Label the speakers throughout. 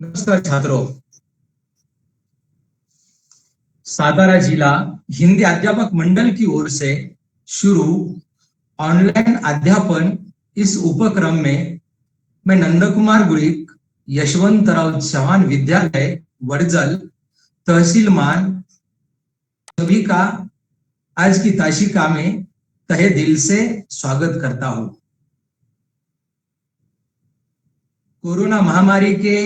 Speaker 1: नमस्कार छात्रों। सातारा जिला हिंदी अध्यापक मंडल की ओर से शुरू ऑनलाइन अध्यापन इस उपक्रम में मैं नंदकुमार गुरिक, यशवंतराव चौहान विद्यालय वर्जल, तहसील मान सभी का आज की ताशिका में तहे दिल से स्वागत करता हूं। कोरोना महामारी के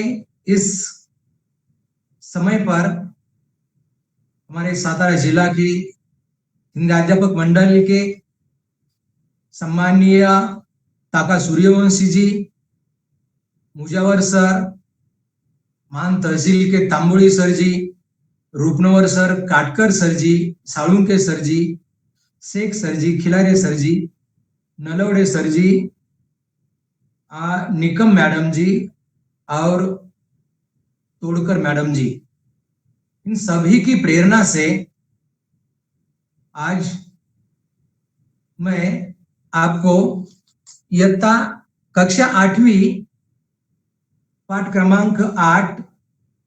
Speaker 1: इस समय पर हमारे सातारा जिला की हिंदी अध्यापक मंडल के सम्मानीय ताका सूर्यवंशी जी, मुजावर सर, मान तहसील के तांबोली सर जी, रूपनवर सर, काटकर सर जी, साळुंके सर जी, शेख सर जी, खिलारे सर जी, नलवड़े सर जी, निकम मैडम जी और तोड़कर मैडम जी, इन सभी की प्रेरणा से आज मैं आपको इयत्ता कक्षा 8वीं पाठ क्रमांक 8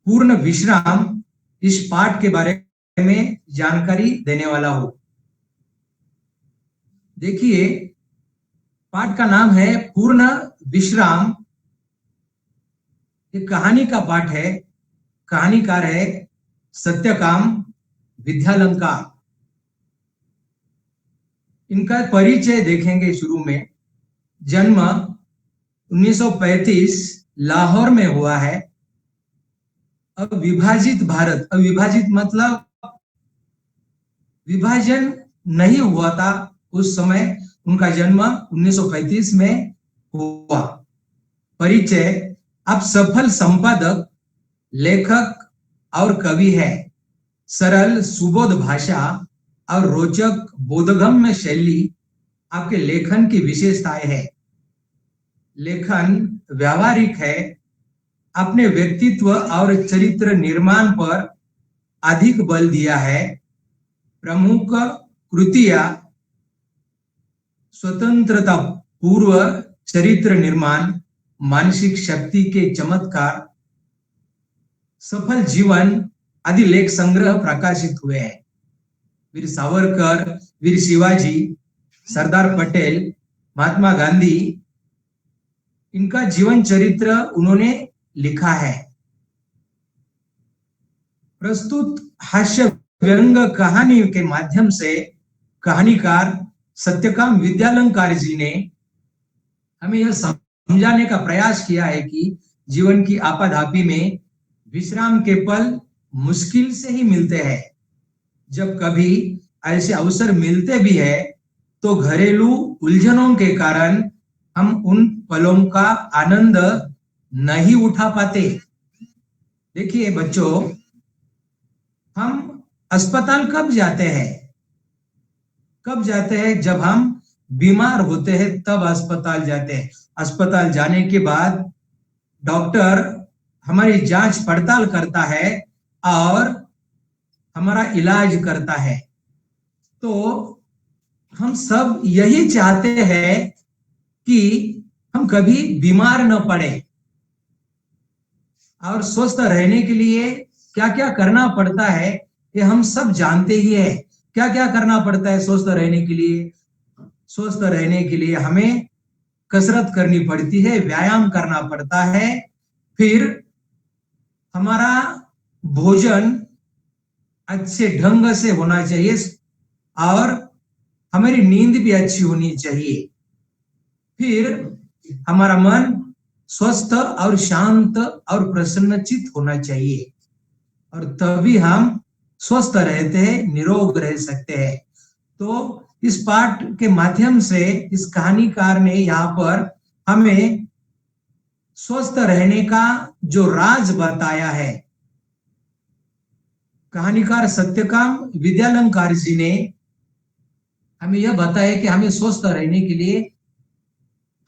Speaker 1: पूर्ण विश्राम इस पाठ के बारे में जानकारी देने वाला हूं। देखिए, पाठ का नाम है पूर्ण विश्राम। एक कहानी का पाठ है। कहानीकार है सत्यकाम विद्यालंकार। इनका परिचय देखेंगे। शुरू में जन्म 1935 लाहौर में हुआ है। अब विभाजित भारत, अब विभाजित मतलब विभाजन नहीं हुआ था उस समय। उनका जन्म 1935 में हुआ। परिचय, आप सफल संपादक, लेखक और कवि है। सरल सुबोध भाषा और रोचक बोधगम्य शैली आपके लेखन की विशेषताएं है। लेखन व्यावहारिक है। अपने व्यक्तित्व और चरित्र निर्माण पर अधिक बल दिया है। प्रमुख कृतियां स्वतंत्रता पूर्व चरित्र निर्माण, मानसिक शक्ति के चमत्कार, सफल जीवन आदि लेख संग्रह प्रकाशित हुए हैं। वीर सावरकर, वीर शिवाजी, सरदार पटेल, महात्मा गांधी, इनका जीवन चरित्र उन्होंने लिखा है। प्रस्तुत हास्य व्यंग कहानी के माध्यम से कहानीकार सत्यकाम विद्यालंकार जी ने हमें यह समझाने का प्रयास किया है कि जीवन की आपाधापी में विश्राम के पल मुश्किल से ही मिलते हैं। जब कभी ऐसे अवसर मिलते भी है तो घरेलू उलझनों के कारण हम उन पलों का आनंद नहीं उठा पाते। देखिए बच्चों, हम अस्पताल कब जाते हैं? कब जाते हैं? जब हम बीमार होते हैं तब अस्पताल जाते हैं। अस्पताल जाने के बाद डॉक्टर हमारी जांच पड़ताल करता है और हमारा इलाज करता है। तो हम सब यही चाहते हैं कि हम कभी बीमार न पड़े। और स्वस्थ रहने के लिए क्या क्या करना पड़ता है ये हम सब जानते ही है। क्या क्या करना पड़ता है स्वस्थ रहने के लिए? स्वस्थ रहने के लिए हमें कसरत करनी पड़ती है, व्यायाम करना पड़ता है। फिर हमारा भोजन अच्छे ढंग से होना चाहिए और हमारी नींद भी अच्छी होनी चाहिए। फिर हमारा मन स्वस्थ और शांत और प्रसन्नचित होना चाहिए और तभी हम स्वस्थ रहते हैं, निरोग रह सकते हैं। तो इस पाठ के माध्यम से इस कहानीकार ने यहाँ पर हमें स्वस्थ रहने का जो राज बताया है। कहानीकार सत्यकाम विद्यालंकार जी ने हमें यह बताया कि हमें स्वस्थ रहने के लिए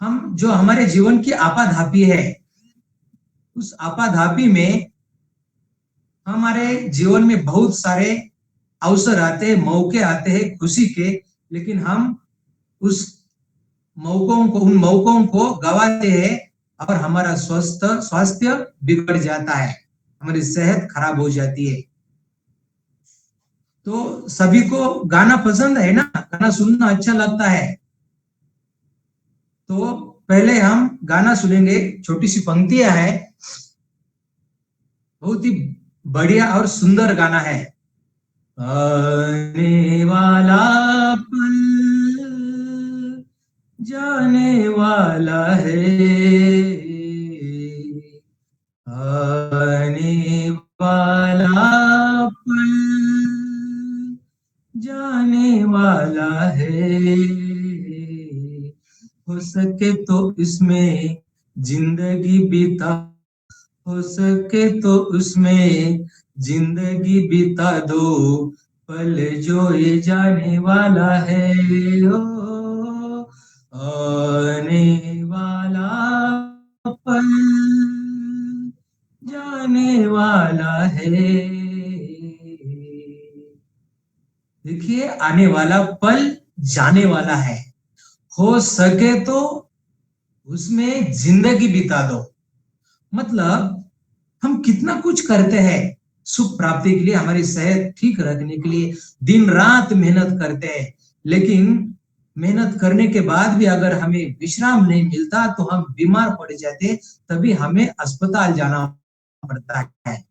Speaker 1: हम जो हमारे जीवन की आपाधापी है, उस आपाधापी में हमारे जीवन में बहुत सारे अवसर आते हैं, मौके आते हैं खुशी के, लेकिन हम उन मौकों को गवाते हैं और हमारा स्वास्थ्य बिगड़ जाता है, हमारी सेहत खराब हो जाती है। तो सभी को गाना पसंद है ना, गाना सुनना अच्छा लगता है। तो पहले हम गाना सुनेंगे, छोटी सी पंक्तियां है, बहुत ही बढ़िया और सुंदर गाना है। आने वाला पल जाने वाला है, आने वाला पल जाने वाला है, हो सके तो इसमें जिंदगी बिता, हो सके तो उसमें जिंदगी बिता दो, पल जो ये जाने वाला है, ओ आने वाला पल जाने वाला है। देखिए, आने वाला पल जाने वाला है, हो सके तो उसमें जिंदगी बिता दो। मतलब हम कितना कुछ करते हैं सुख प्राप्ति के लिए, हमारी सेहत ठीक रखने के लिए दिन रात मेहनत करते हैं, लेकिन मेहनत करने के बाद भी अगर हमें विश्राम नहीं मिलता तो हम बीमार पड़ जाते, तभी हमें अस्पताल जाना पड़ता है।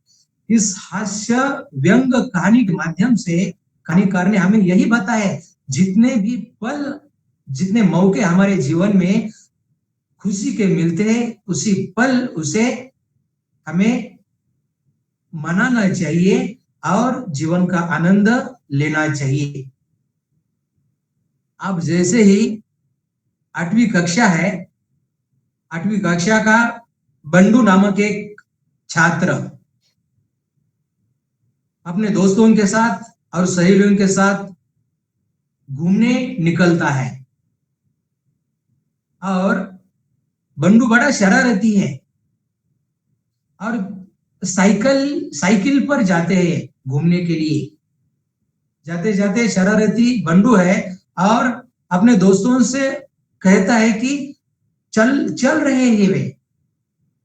Speaker 1: इस हास्य व्यंग कहानी के माध्यम से कहानीकार ने हमें यही बताया, जितने भी पल, जितने मौके हमारे जीवन में खुशी के मिलते हैं, उसी पल उसे हमें मनाना चाहिए और जीवन का आनंद लेना चाहिए। अब जैसे ही 8वीं कक्षा है, 8वीं कक्षा का बंडू नामक एक छात्र अपने दोस्तों के साथ और सहेलियों के साथ घूमने निकलता है, और बंडू बड़ा शरारती है और साइकिल साइकिल पर जाते हैं घूमने के लिए। जाते जाते शरारती बंडू है और अपने दोस्तों से कहता है कि चल चल रहे हैं वे,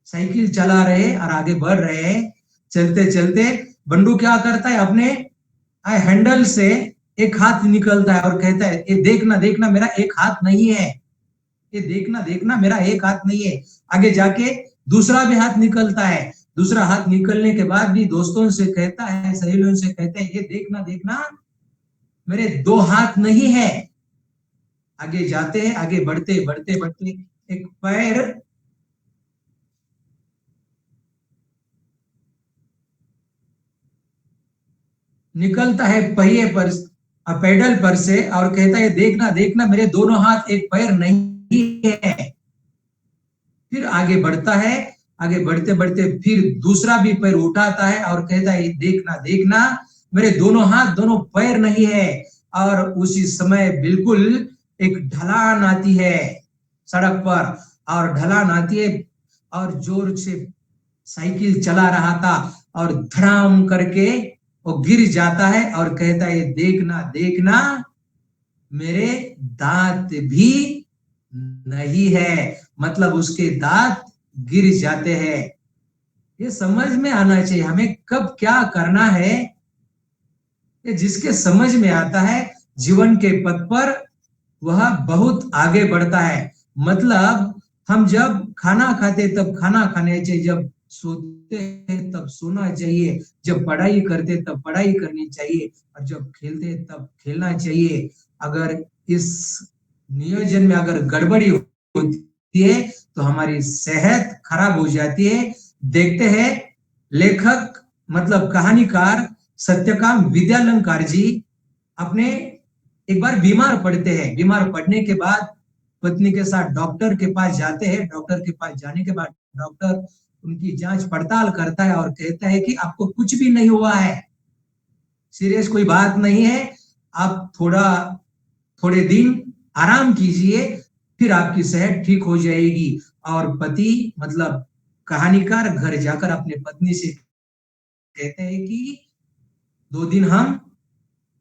Speaker 1: साइकिल चला रहे और आगे बढ़ रहे हैं। चलते चलते बंडू क्या करता है, अपने हैंडल से एक हाथ निकलता है और कहता है, ये देखना देखना मेरा एक हाथ नहीं है, ये देखना देखना मेरा एक हाथ नहीं है। आगे जाके दूसरा भी हाथ निकलता है, दूसरा हाथ निकलने के बाद भी दोस्तों से कहता है, सहेलियों से कहते हैं, ये देखना देखना मेरे दो हाथ नहीं है। आगे जाते हैं, आगे बढ़ते बढ़ते बढ़ते एक पैर निकलता है पहिए पर, पेडल पर से, और कहता है, देखना देखना मेरे दोनों हाथ एक पैर नहीं है। फिर आगे बढ़ता है, आगे बढ़ते बढ़ते फिर दूसरा भी पैर उठाता है और कहता है, देखना देखना मेरे दोनों हाथ दोनों पैर नहीं है। और उसी समय बिल्कुल एक ढलान आती है सड़क पर, और ढलान आती है और जोर से साइकिल चला रहा था और धड़ाम करके वो गिर जाता है और कहता है, देखना देखना मेरे दांत भी नहीं है। मतलब उसके दांत गिर जाते हैं। ये समझ में आना चाहिए हमें कब क्या करना है। ये जिसके समझ में आता है जीवन के पथ पर, वह बहुत आगे बढ़ता है। मतलब हम जब खाना खाते तब खाना खाने चाहिए, जब सोते हैं तब सोना चाहिए, जब पढ़ाई करते तब पढ़ाई करनी चाहिए, और जब खेलते तब खेलना चाहिए। अगर इस नियोजन में अगर गड़बड़ी होती है तो हमारी सेहत खराब हो जाती है। देखते हैं, लेखक मतलब कहानीकार सत्यकाम विद्यालंकार जी अपने एक बार बीमार पड़ते हैं। बीमार पड़ने के बाद पत्नी के साथ डॉक्टर के पास जाते हैं। डॉक्टर के पास जाने के बाद डॉक्टर उनकी जांच पड़ताल करता है और कहता है कि आपको कुछ भी नहीं हुआ है, सीरियस कोई बात नहीं है, आप थोड़े दिन आराम कीजिए, फिर आपकी सेहत ठीक हो जाएगी। और पति मतलब कहानीकार घर जाकर अपने पत्नी से कहते हैं कि 2 दिन हम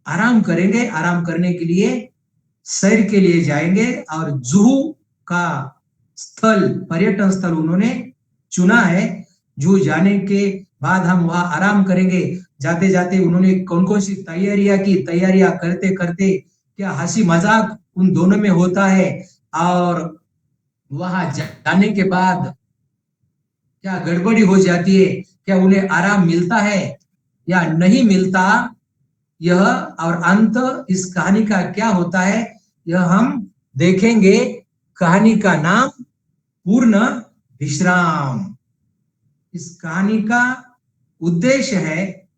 Speaker 1: आराम करेंगे, आराम करने के लिए सैर के लिए जाएंगे और जुहू का स्थल, पर्यटन स्थल उन्होंने चुना है। जूहू जाने के बाद हम वहां आराम करेंगे। जाते जाते उन्होंने कौन कौन सी तैयारियां की, तैयारियां करते करते क्या हंसी मजाक उन दोनों में होता है, और वहां जाने के बाद क्या गड़बड़ी हो जाती है, क्या उन्हें आराम मिलता है या नहीं मिलता, यह और अंत इस कहानी का क्या होता है, यह हम देखेंगे। कहानी का नाम पूर्ण विश्राम। इस कहानी का उद्देश्य है,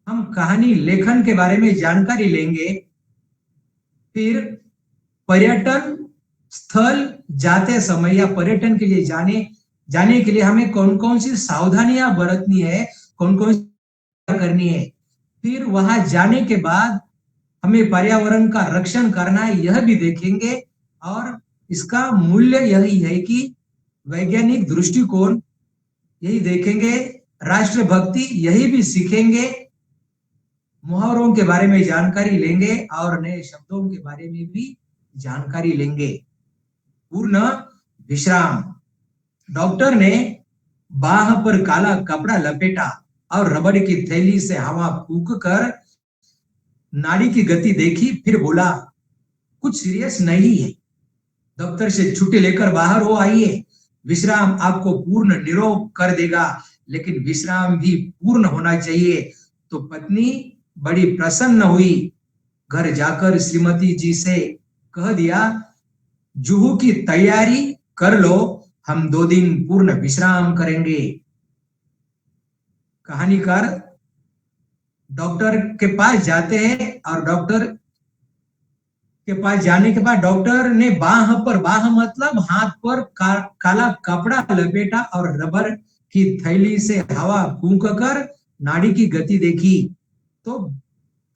Speaker 1: हम कहानी लेखन के बारे में जानकारी लेंगे, फिर पर्यटन स्थल जाते समय या पर्यटन के लिए जाने जाने के लिए हमें कौन कौन सी सावधानियां बरतनी है, कौन कौन सी करनी है, फिर वहां जाने के बाद हमें पर्यावरण का रक्षण करना है, यह भी देखेंगे। और इसका मूल्य यही है कि वैज्ञानिक दृष्टिकोण यही देखेंगे, राष्ट्रभक्ति यही भी सीखेंगे, मुहावरों के बारे में जानकारी लेंगे और नए शब्दों के बारे में भी जानकारी लेंगे। पूर्ण विश्राम। डॉक्टर ने बाह पर काला कपड़ा लपेटा और रबड़ की थैली से हवा फूंक कर नाड़ी की गति देखी, फिर बोला, कुछ सीरियस नहीं है, दफ्तर से छुट्टी लेकर बाहर हो आइए। विश्राम आपको पूर्ण निरोग कर देगा, लेकिन विश्राम भी पूर्ण होना चाहिए। तो पत्नी बड़ी प्रसन्न हुई। घर जाकर श्रीमती जी से कह दिया, जुहू की तैयारी कर लो, हम 2 दिन पूर्ण विश्राम करेंगे। कहानीकार डॉक्टर के पास जाते हैं और डॉक्टर के पास जाने के बाद डॉक्टर ने बाह मतलब हाथ पर काला कपड़ा लपेटा और रबर की थैली से हवा फूंक कर नाड़ी की गति देखी। तो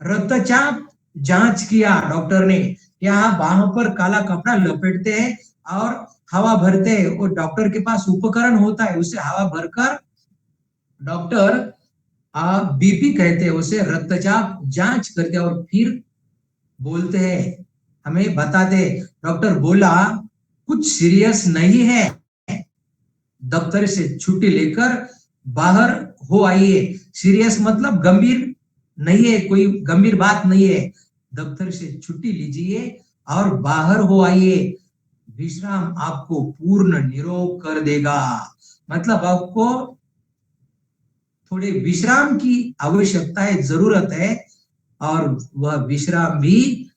Speaker 1: रक्तचाप जांच किया डॉक्टर ने। यहाँ बाह पर काला कपड़ा लपेटते हैं और हवा भरते हैं, वो डॉक्टर के पास उपकरण होता है, उसे हवा भरकर डॉक्टर बीपी कहते हैं उसे, रक्तचाप जांच करते हैं और फिर बोलते हैं, हमें बताते। डॉक्टर बोला, कुछ सीरियस नहीं है, दफ्तर से छुट्टी लेकर बाहर हो आइए। सीरियस मतलब गंभीर नहीं है, कोई गंभीर बात नहीं है, दफ्तर से छुट्टी लीजिए और बाहर हो आइए। विश्राम आपको पूर्ण निरोग कर देगा। मतलब आपको थोड़े विश्राम की आवश्यकता है, जरूरत है, और वह विश्राम भी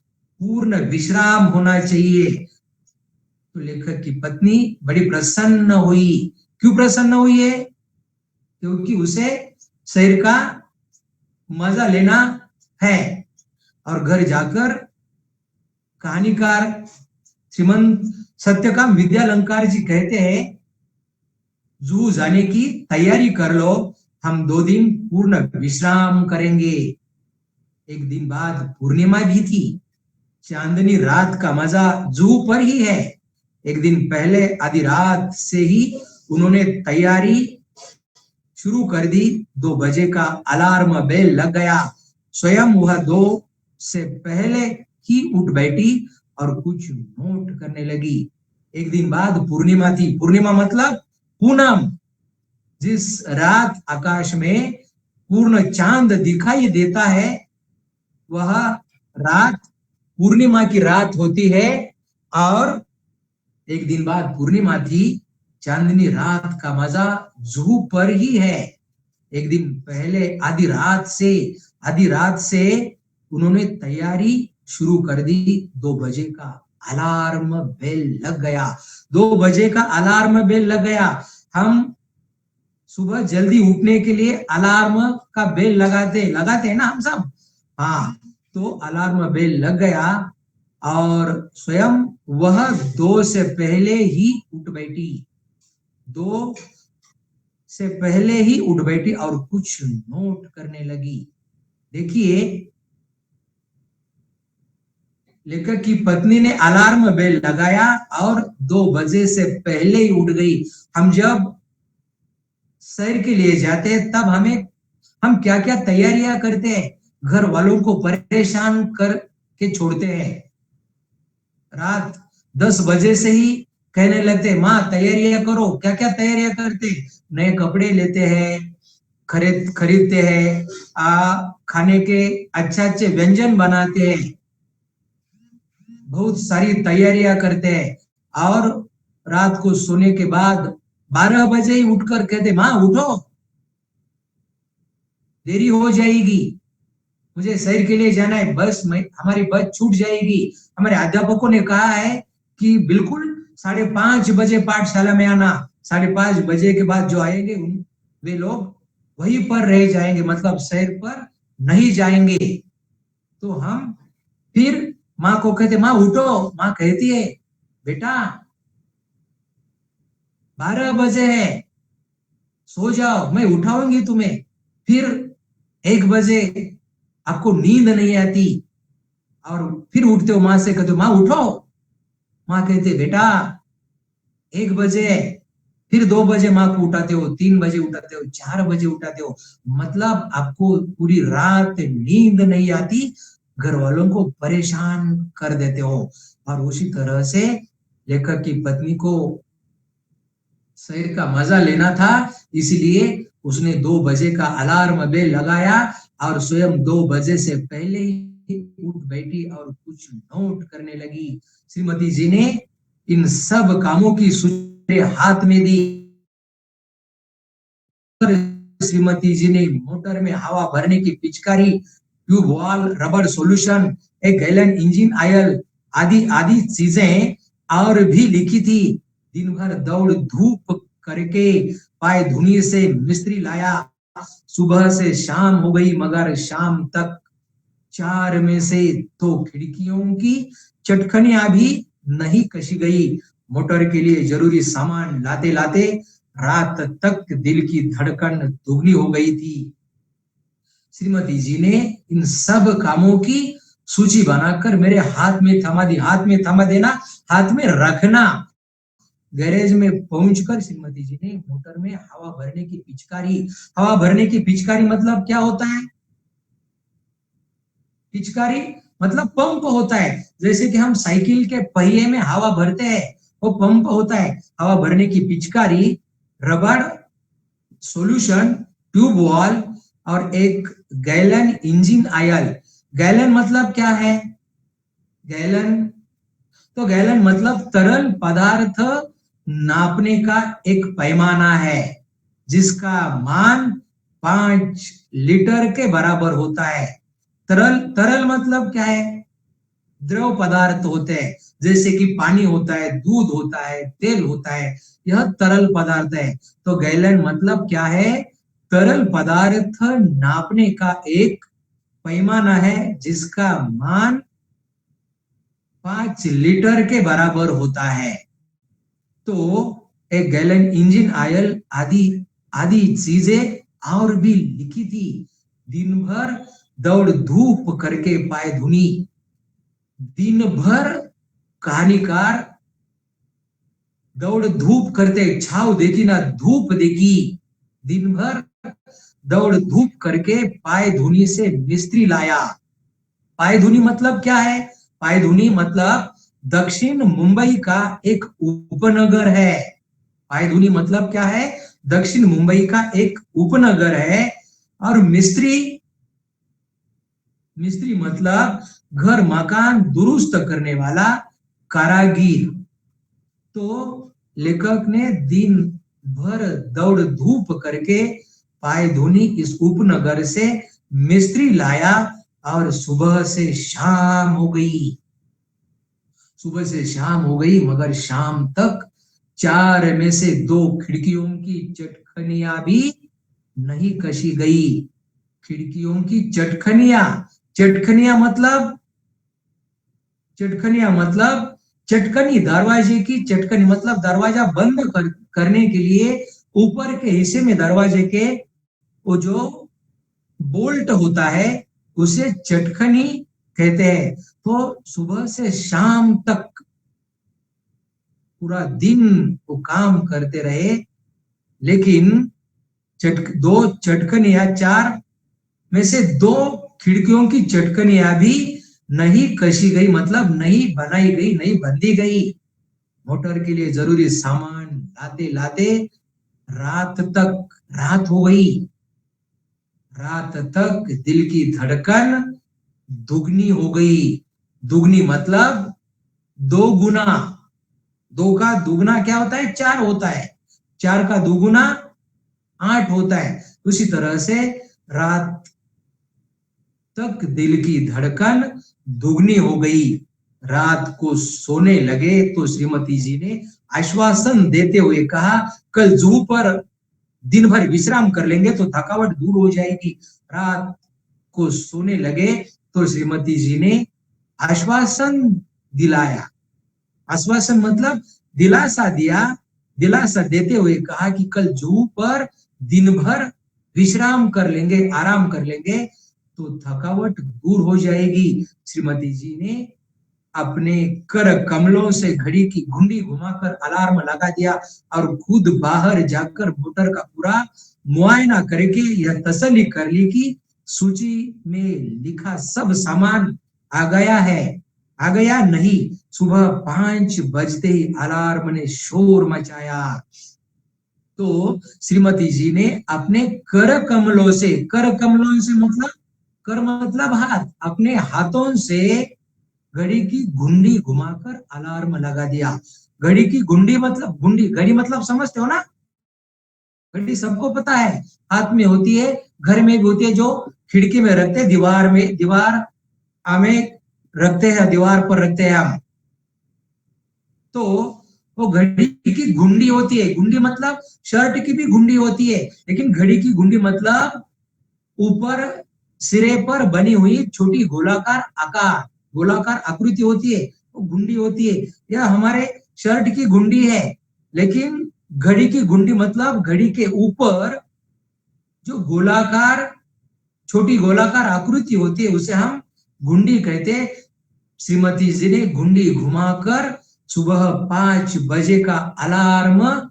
Speaker 1: पूर्ण विश्राम होना चाहिए। तो लेखक की पत्नी बड़ी प्रसन्न हुई। क्यों प्रसन्न हुई है? क्योंकि उसे शरीर का मजा लेना है। और घर जाकर कहानीकार श्रीमंत सत्यकाम विद्यालंकार जी कहते हैं, जूहू जाने की तैयारी कर लो, हम 2 दिन पूर्ण विश्राम करेंगे। एक दिन बाद पूर्णिमा भी थी। चांदनी रात का मजा जूहू पर ही है। एक दिन पहले आधी रात से ही उन्होंने तैयारी शुरू कर दी। 2 बजे का अलार्म बेल लग गया। स्वयं वह 2 से पहले ही उठ बैठी और कुछ नोट करने लगी। एक दिन बाद पूर्णिमा थी। पूर्णिमा मतलब पूनम। जिस रात आकाश में पूर्ण चांद दिखाई देता है, वह रात पूर्णिमा की रात होती है। और एक दिन बाद पूर्णिमा थी। चांदनी रात का मजा जूहू पर ही है। एक दिन पहले आधी रात से उन्होंने तैयारी शुरू कर दी। 2 बजे का अलार्म बेल लग गया। 2 बजे का अलार्म बेल लग गया। हम सुबह जल्दी उठने के लिए अलार्म का बेल लगाते हैं ना हम सब। हाँ, तो अलार्म बेल लग गया और स्वयं वह 2 से पहले ही उठ बैठी। 2 से पहले ही उठ बैठी और कुछ नोट करने लगी। देखिए, लेखक की पत्नी ने अलार्म बेल लगाया और 2 बजे से पहले ही उठ गई। हम जब सैर के लिए जाते हैं तब हम क्या क्या तैयारियां करते हैं, घर वालों को परेशान कर के छोड़ते हैं। रात 10 बजे से ही कहने लगते, माँ तैयारियां करो। क्या क्या तैयारियां करते? नए कपड़े लेते हैं, खरीदते हैं, खाने के अच्छे अच्छे व्यंजन बनाते हैं, बहुत सारी तैयारियां करते हैं। और रात को सोने के बाद 12 बजे ही उठकर कहते, माँ उठो, देरी हो जाएगी, मुझे शहर के लिए जाना है, हमारी बस छूट जाएगी। हमारे अध्यापकों ने कहा है कि बिल्कुल 5:30 बजे पाठशाला में आना। 5:30 बजे के बाद जो आएंगे वे लोग वहीं पर रह जाएंगे, मतलब शहर पर नहीं जाएंगे। तो हम फिर माँ को कहते, माँ उठो। माँ कहती है, बेटा 12 बजे है, सो जाओ, मैं उठाऊंगी तुम्हें। फिर 1 बजे आपको नींद नहीं आती और फिर उठते हो, माँ से कहते हो, माँ उठो। माँ कहते, बेटा 1 बजे है। फिर 2 बजे माँ को उठाते हो, 3 बजे उठाते हो, 4 बजे उठाते हो, मतलब आपको पूरी रात नींद नहीं आती, घर वालों को परेशान कर देते हो। और उसी तरह से लेखक की पत्नी को शहर का मजा लेना था, इसलिए उसने 2 बजे का अलार्म बेल लगाया और स्वयं 2 बजे से पहले ही उठ बैठी और कुछ नोट करने लगी। श्रीमती जी ने इन सब कामों की सूची हाथ में दी। श्रीमती जी ने मोटर में हवा भरने की पिचकारी, ट्यूब वॉल, रबर सॉल्यूशन, एक गैलन इंजन ऑयल आदि आदि चीजें और भी लिखी थी। दिन भर दौड़ धूप करके पाय धुनी से मिस्त्री लाया। सुबह से शाम हो गई मगर शाम तक 4 में से 2 खिड़कियों की चटखनियां भी नहीं कसी गई। मोटर के लिए जरूरी सामान लाते लाते रात तक दिल की धड़कन दुगनी हो गई थी। श्रीमती जी ने इन सब कामों की सूची बनाकर मेरे हाथ में थमा दी। हाथ में थमा देना, हाथ में रखना। गैरेज में पहुंचकर श्रीमती जी ने मोटर में हवा भरने की पिचकारी, हवा भरने की पिचकारी मतलब क्या होता है? पिचकारी मतलब पंप होता है, जैसे कि हम साइकिल के पहिए में हवा भरते हैं, वो पंप होता है। हवा भरने की पिचकारी, रबड़ सॉल्यूशन, ट्यूब वॉल और एक गैलन इंजन ऑयल। गैलन मतलब क्या है? गैलन, तो गैलन मतलब तरल पदार्थ नापने का एक पैमाना है जिसका मान 5 लीटर के बराबर होता है। तरल, तरल मतलब क्या है? द्रव पदार्थ होते हैं, जैसे कि पानी होता है, दूध होता है, तेल होता है, यह तरल पदार्थ है। तो गैलन मतलब क्या है? तरल पदार्थ नापने का एक पैमाना है जिसका मान 5 लीटर के बराबर होता है। तो एक गैलन इंजन ऑयल आदि आदि चीजें और भी लिखी थी। दिन भर दौड़ धूप करके पाय धुनी। दिन भर कहानीकार दौड़ धूप करते, छाव देखी ना धूप देखी। दिन भर दौड़ धूप करके पाय धुनी से मिस्त्री लाया। पाय धुनी मतलब क्या है? पाय धुनी मतलब दक्षिण मुंबई का एक उपनगर है। पाय धुनी मतलब क्या है? दक्षिण मुंबई का एक उपनगर है। और मिस्त्री, मिस्त्री मतलब घर मकान दुरुस्त करने वाला कारागिर। तो लेखक ने दिन भर दौड़ धूप करके पाय धुनी इस उपनगर से मिस्त्री लाया और सुबह से शाम हो गई। सुबह से शाम हो गई मगर शाम तक 4 में से 2 खिड़कियों की चटखनियां भी नहीं कसी गई। खिड़कियों की चटखनियां, चटखनियां मतलब, चटखनियां मतलब चटकनी, दरवाजे की चटकनी मतलब दरवाजा बंद करने के लिए ऊपर के हिस्से में दरवाजे के वो जो बोल्ट होता है उसे चटखनी कहते हैं। तो सुबह से शाम तक पूरा दिन वो काम करते रहे, लेकिन 2 चटकनियां, 4 में से 2 खिड़कियों की चटकनियां भी नहीं कसी गई, मतलब नहीं बनाई गई, नहीं बंधी गई। मोटर के लिए जरूरी सामान लाते लाते रात हो गई। रात तक दिल की धड़कन दुगनी हो गई। दुगनी मतलब दो गुना। दो का दुगना क्या होता है? 4 होता है। 4 का दुगुना 8 होता है। उसी तरह से रात तक दिल की धड़कन दुगनी हो गई। रात को सोने लगे तो श्रीमती जी ने आश्वासन देते हुए कहा, कल जू पर दिन भर विश्राम कर लेंगे तो थकावट दूर हो जाएगी। रात को सोने लगे तो श्रीमती जी ने आश्वासन दिलाया। आश्वासन मतलब दिलासा दिया। दिलासा देते हुए कहा कि कल जू पर दिन भर विश्राम कर लेंगे, आराम कर लेंगे तो थकावट दूर हो जाएगी। श्रीमती जी ने अपने कर कमलों से घड़ी की घुंडी घुमाकर अलार्म लगा दिया और खुद बाहर जाकर मोटर का पूरा मुआयना करके यह तसल्ली कर ली कि सूची में लिखा सब सामान आ गया है। आ गया नहीं। सुबह 5 बजते ही अलार्म ने शोर मचाया। तो श्रीमती जी ने अपने कर कमलों से मतलब कर मतलब हाथ, अपने हाथों से घड़ी की घुंडी घुमाकर अलार्म लगा दिया। घड़ी की घुंडी मतलब घड़ी मतलब समझते हो ना? घड़ी सबको पता है, हाथ में होती है, घर में भी होती है, जो खिड़की में रखते हैं, दीवार हमें रखते हैं, दीवार पर रखते हैं हम। तो वो घड़ी की घुंडी होती है। घुंडी मतलब शर्ट की भी घुंडी होती है, लेकिन घड़ी की घुंडी मतलब ऊपर सिरे पर बनी हुई छोटी गोलाकार आकृति होती है, वो घुंडी होती है। यह हमारे शर्ट की घुंडी है। लेकिन घड़ी की घुंडी मतलब घड़ी के ऊपर जो छोटी गोलाकार आकृति होती है, उसे हम घुंडी कहते हैं। श्रीमती जी ने घुंडी घुमाकर सुबह 5 बजे का अलार्म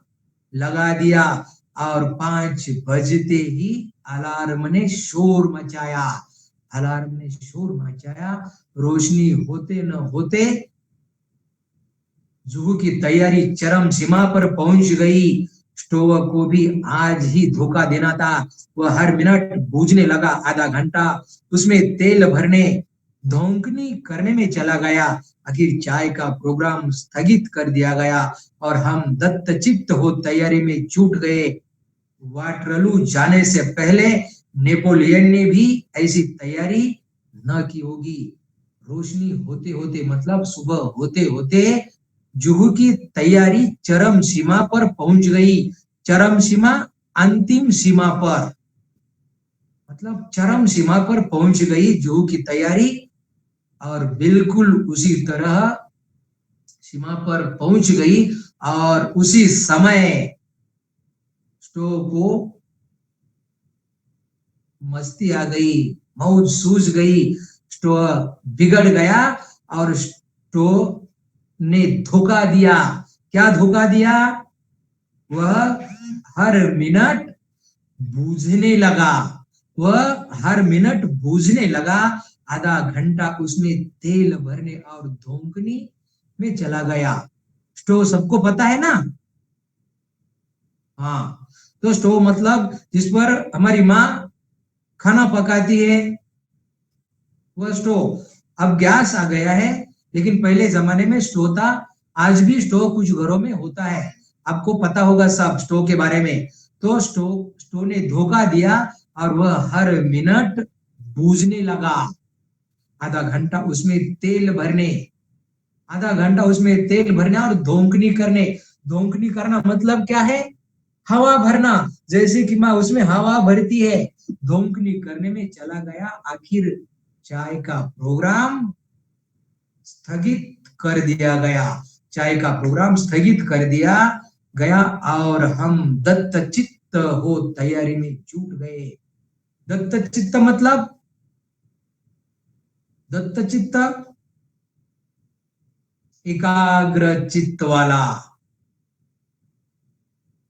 Speaker 1: लगा दिया और 5 बजते ही अलार्म ने शोर मचाया। रोशनी होते न होते जुहू की तैयारी चरम सीमा पर पहुंच गई। स्टोव को भी आज ही धोखा देना था। वह हर मिनट बूझने लगा। आधा घंटा उसमें तेल भरने धोंकनी करने में चला गया। आखिर चाय का प्रोग्राम स्थगित कर दिया गया और हम दत्तचित्त हो तैयारी में जुट गए। वाटरलू जाने से पहले नेपोलियन ने भी ऐसी तैयारी न की होगी। रोशनी होते होते मतलब सुबह होते होते जुहू की तैयारी चरम सीमा पर पहुंच गई। चरम सीमा अंतिम सीमा पर मतलब चरम सीमा पर पहुंच गई जुहू की तैयारी। और बिल्कुल उसी तरह सीमा पर पहुंच गई और उसी समय स्टोव को मस्ती आ गई, मौज सूझ गई। स्टोव बिगड़ गया और स्टोव ने धोखा दिया। क्या धोखा दिया? वह हर मिनट बूझने लगा। आधा घंटा उसमें तेल भरने और धोंकनी में चला गया। स्टोव सबको पता है ना? हाँ, तो स्टोव मतलब जिस पर हमारी माँ खाना पकाती है, वह स्टोव। अब गैस आ गया है, लेकिन पहले जमाने में स्टोव था। आज भी स्टोव कुछ घरों में होता है। आपको पता होगा सब स्टोव के बारे में। तो स्टोव ने धोखा दिया और वह हर मिनट बूझने लगा। आधा घंटा उसमें तेल भरने और धोंकनी करना मतलब क्या है? हवा भरना। जैसे कि माँ उसमें हवा भरती है, धोंकनी करने में चला गया। आखिर चाय का प्रोग्राम स्थगित कर दिया गया और हम दत्तचित्त हो तैयारी में जुट गए। दत्तचित्त मतलब एकाग्र चित्त वाला।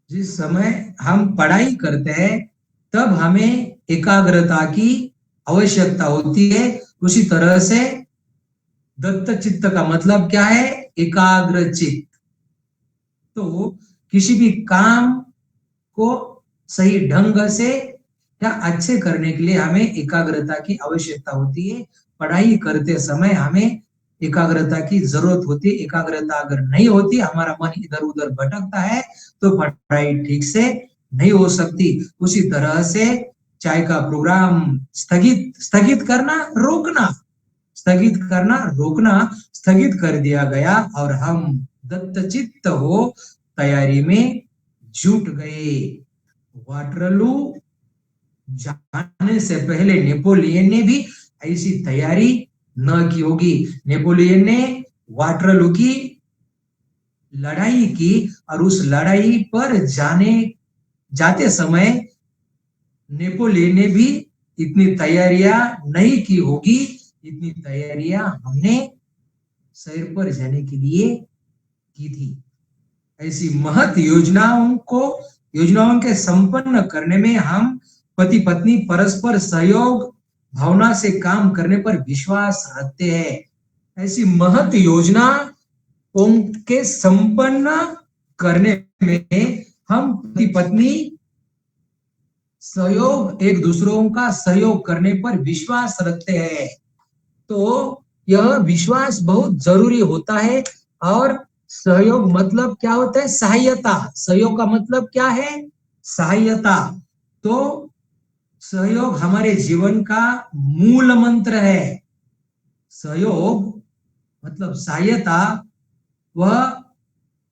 Speaker 1: जिस समय हम पढ़ाई करते हैं तब हमें एकाग्रता की आवश्यकता होती है। उसी तरह से दत्त चित्त का मतलब क्या है? एकाग्र चित्त। तो किसी भी काम को सही ढंग से या अच्छे करने के लिए हमें एकाग्रता की आवश्यकता होती है। पढ़ाई करते समय हमें एकाग्रता की जरूरत होती है। एकाग्रता अगर नहीं होती, हमारा मन इधर उधर भटकता है, तो पढ़ाई ठीक से नहीं हो सकती। उसी तरह से चाय का प्रोग्राम स्थगित करना, रोकना, स्थगित करना, रोकना, स्थगित कर दिया गया और हम दत्तचित्त हो तैयारी में जुट गए। वाटरलू जाने से पहले नेपोलियन ने भी ऐसी तैयारी न की होगी। नेपोलियन ने वाटरलू की लड़ाई की और उस लड़ाई पर जाते समय नेपोलियन ने भी इतनी तैयारियां नहीं की होगी, इतनी तैयारियां हमने शहर पर जाने के लिए की थी। ऐसी महत योजनाओं के संपन्न करने में हम पति पत्नी परस्पर सहयोग भावना से काम करने पर विश्वास रखते हैं। ऐसी महत योजनाओं के संपन्न करने में हम पति पत्नी सहयोग, एक दूसरों का सहयोग करने पर विश्वास रखते हैं। तो यह विश्वास बहुत जरूरी होता है। और सहयोग मतलब क्या होता है? सहायता। सहयोग का मतलब क्या है? सहायता। तो सहयोग हमारे जीवन का मूल मंत्र है। सहयोग मतलब सहायता, वह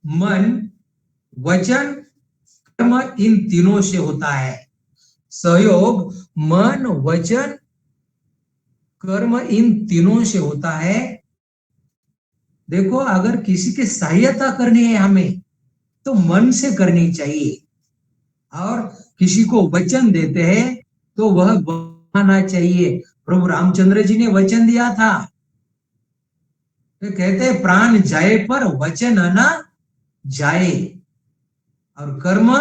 Speaker 1: मन, वचन, कर्म, इन तीनों से होता है। सहयोग मन, वचन, कर्म, इन तीनों से होता है। देखो, अगर किसी की सहायता करनी है हमें, तो मन से करनी चाहिए। और किसी को वचन देते हैं तो वह मानना चाहिए। प्रभु रामचंद्र जी ने वचन दिया था, तो कहते हैं प्राण जाए पर वचन न जाए। और कर्म,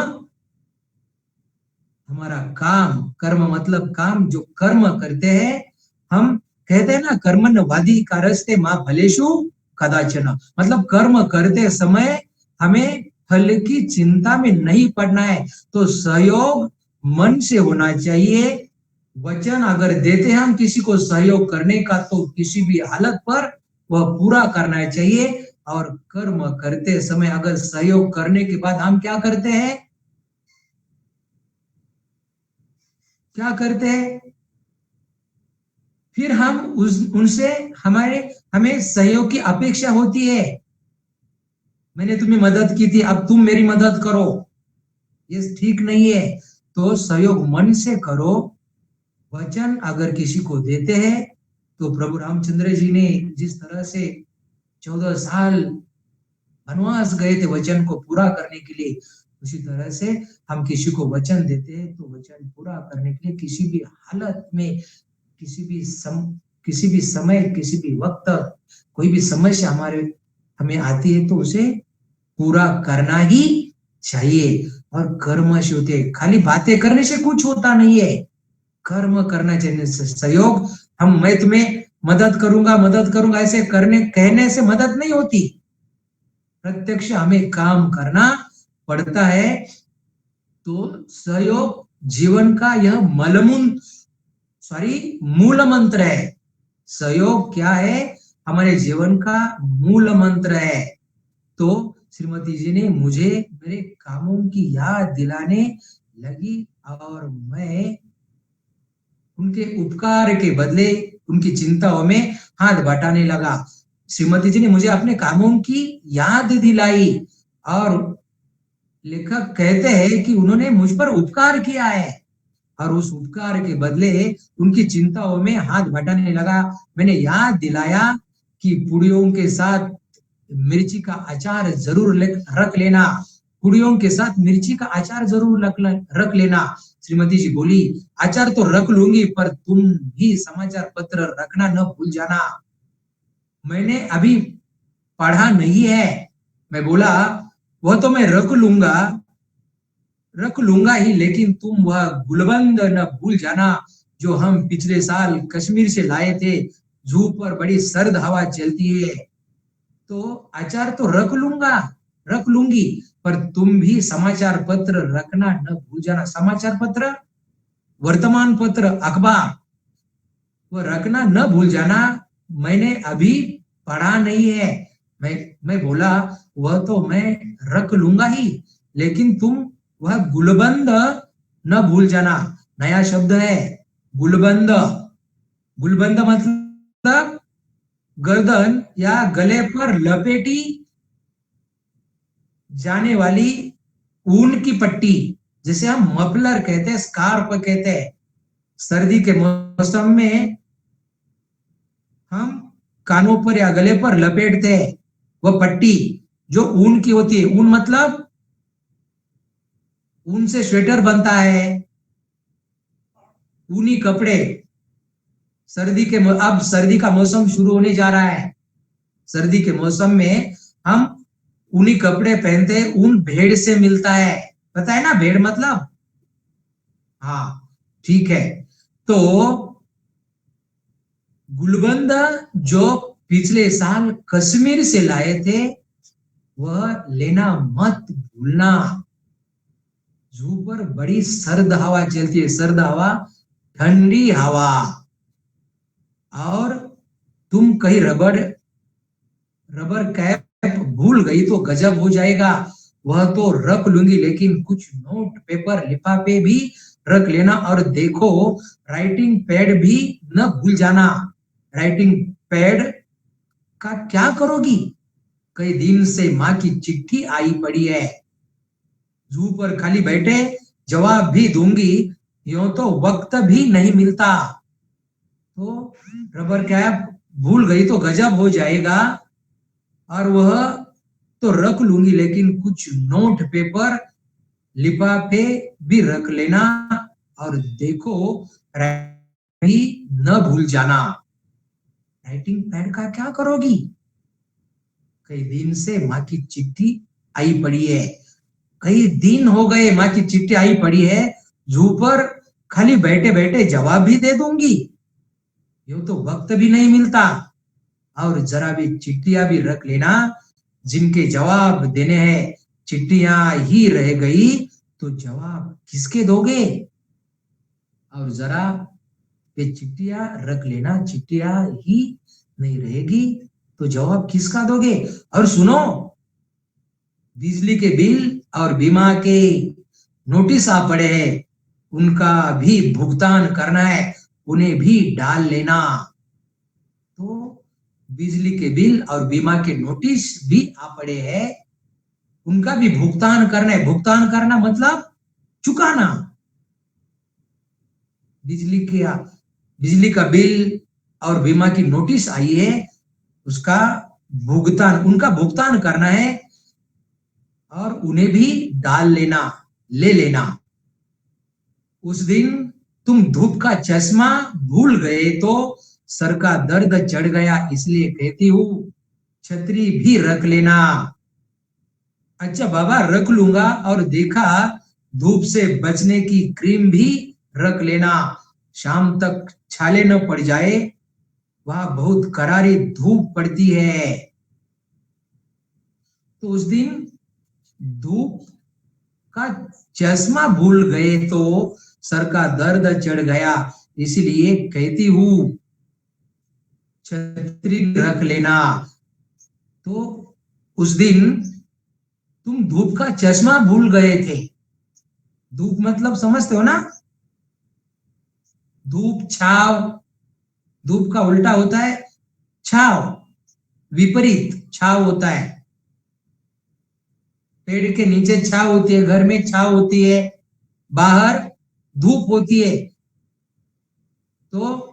Speaker 1: हमारा काम, कर्म मतलब काम, जो कर्म करते हैं हम, कहते हैं ना कर्मण्य वादी कारस्ते मां फलेषु कदाचन। मतलब कर्म करते समय हमें फल की चिंता में नहीं पड़ना है। तो सहयोग मन से होना चाहिए। वचन अगर देते हैं हम किसी को सहयोग करने का, तो किसी भी हालत पर वह पूरा करना चाहिए। और कर्म करते समय अगर सहयोग करने के बाद हम क्या करते हैं, क्या करते हैं, फिर हम उनसे हमें सहयोग की अपेक्षा होती है। मैंने तुम्हें मदद की थी, अब तुम मेरी मदद करो, ये ठीक नहीं है। तो सहयोग मन से करो। वचन अगर किसी को देते हैं, तो प्रभु रामचंद्र जी ने जिस तरह से 14 साल वनवास गए थे वचन को पूरा करने के लिए, उसी तरह से हम किसी को वचन देते हैं तो वचन पूरा करने के लिए किसी भी हालत में, किसी भी समय, किसी भी वक्त कोई भी समस्या हमें आती है, तो उसे पूरा करना ही चाहिए। और कर्म से होते, खाली बातें करने से कुछ होता नहीं है, कर्म करना चाहिए। सहयोग, मैं तुम्हें मदद करूंगा ऐसे कहने से मदद नहीं होती। प्रत्यक्ष हमें काम करना पड़ता है। तो सहयोग जीवन का यह मूल मंत्र है। सहयोग क्या है? हमारे जीवन का मूल मंत्र है। तो श्रीमती जी ने मुझे मेरे कामों की याद दिलाने लगी और मैं उनके उपकार के बदले उनकी चिंताओं में हाथ बटाने लगा। श्रीमती जी ने मुझे अपने कामों की याद दिलाई और लेखक कहते हैं कि उन्होंने मुझ पर उपकार किया है और उस उपकार के बदले उनकी चिंताओं में हाथ बटाने लगा। मैंने याद दिलाया कि पुड़ियों के साथ मिर्ची का अचार जरूर रख लेना, पुड़ियों के साथ मिर्ची का अचार जरूर रख लेना। श्रीमती जी बोली, अचार तो रख लूंगी, पर तुम भी समाचार पत्र रखना न भूल जाना। मैंने अभी पढ़ा नहीं है। मैं बोला, वह तो मैं रख लूंगा ही, लेकिन तुम वह गुलबंद न भूल जाना जो हम पिछले साल कश्मीर से लाए थे। जू पर बड़ी सर्द हवा चलती है, तो अचार तो रख लूंगी, पर तुम भी समाचार पत्र रखना न भूल जाना। समाचार पत्र, वर्तमान पत्र, अखबार, वो रखना न भूल जाना। मैंने अभी पढ़ा नहीं है। मैं बोला वह तो मैं रख लूंगा ही, लेकिन तुम वह गुलबंद न भूल जाना। नया शब्द है गुलबंद। गुलबंद मतलब गर्दन या गले पर लपेटी जाने वाली ऊन की पट्टी, जिसे हम मफलर कहते हैं, स्कार्फ कहते हैं। सर्दी के मौसम में हम कानों पर या गले पर लपेटते हैं वह पट्टी जो ऊन की होती है। ऊन मतलब ऊन से स्वेटर बनता है, ऊनी कपड़े। अब सर्दी का मौसम शुरू होने जा रहा है। सर्दी के मौसम में हम ऊनी कपड़े पहनते हैं। ऊन भेड़ से मिलता है, पता है ना भेड़ मतलब? हाँ, ठीक है। तो गुलबंद जो पिछले साल कश्मीर से लाए थे वह लेना मत भूलना। जू पर बड़ी सर्द हवा चलती है, सर्द हवा, ठंडी हवा। और तुम कहीं रबड़ रबर कैप भूल गई तो गजब हो जाएगा। वह तो रख लूंगी, लेकिन कुछ नोट, पेपर, लिफाफे भी रख लेना। और देखो, राइटिंग पैड भी न भूल जाना। राइटिंग पैड का क्या करोगी? कई दिन से माँ की चिट्ठी आई पड़ी है। जू पर खाली बैठे जवाब भी दूंगी, यूं तो वक्त भी नहीं मिलता। तो रबर कैप भूल गई तो गजब हो जाएगा। और वह तो रख लूंगी, लेकिन कुछ नोट, पेपर, लिफाफे भी रख लेना। और देखो, भी न भूल जाना। राइटिंग पैड का क्या करोगी? कई दिन से माँ की चिट्ठी आई पड़ी है। कई दिन हो गए माँ की चिट्ठी आई पड़ी है। जू पर खाली बैठे बैठे जवाब भी दे दूंगी, यूं तो वक्त भी नहीं मिलता। और जरा भी चिट्ठियां भी रख लेना, जिनके जवाब देने हैं। चिट्ठियां ही रह गई तो जवाब किसके दोगे? और जरा ये चिट्ठियां रख लेना, चिट्ठियां ही नहीं रहेगी तो जवाब किसका दोगे? और सुनो, बिजली के बिल और बीमा के नोटिस आ पड़े हैं, उनका भी भुगतान करना है, उन्हें भी डाल लेना। तो बिजली के बिल और बीमा के नोटिस भी आ पड़े हैं, उनका भी भुगतान करना है। भुगतान करना मतलब चुकाना। बिजली के बिजली का बिल और बीमा की नोटिस आई है, उसका भुगतान, उनका भुगतान करना है और उन्हें भी डाल लेना, ले लेना। उस दिन तुम धूप का चश्मा भूल गए तो सर का दर्द चढ़ गया, इसलिए कहती हूँ छतरी भी रख लेना। अच्छा बाबा, रख लूंगा। और देखा, धूप से बचने की क्रीम भी रख लेना, शाम तक छाले न पड़ जाए, वहां बहुत करारी धूप पड़ती है। तो उस दिन धूप का चश्मा भूल गए तो सर का दर्द चढ़ गया, इसलिए कहती हूँ छतरी रख लेना। तो उस दिन तुम धूप का चश्मा भूल गए थे। धूप मतलब समझते हो ना? धूप, छाव। धूप का उल्टा होता है छाव, विपरीत छाव होता है। पेड़ के नीचे छाव होती है, घर में छाव होती है, बाहर धूप होती है। तो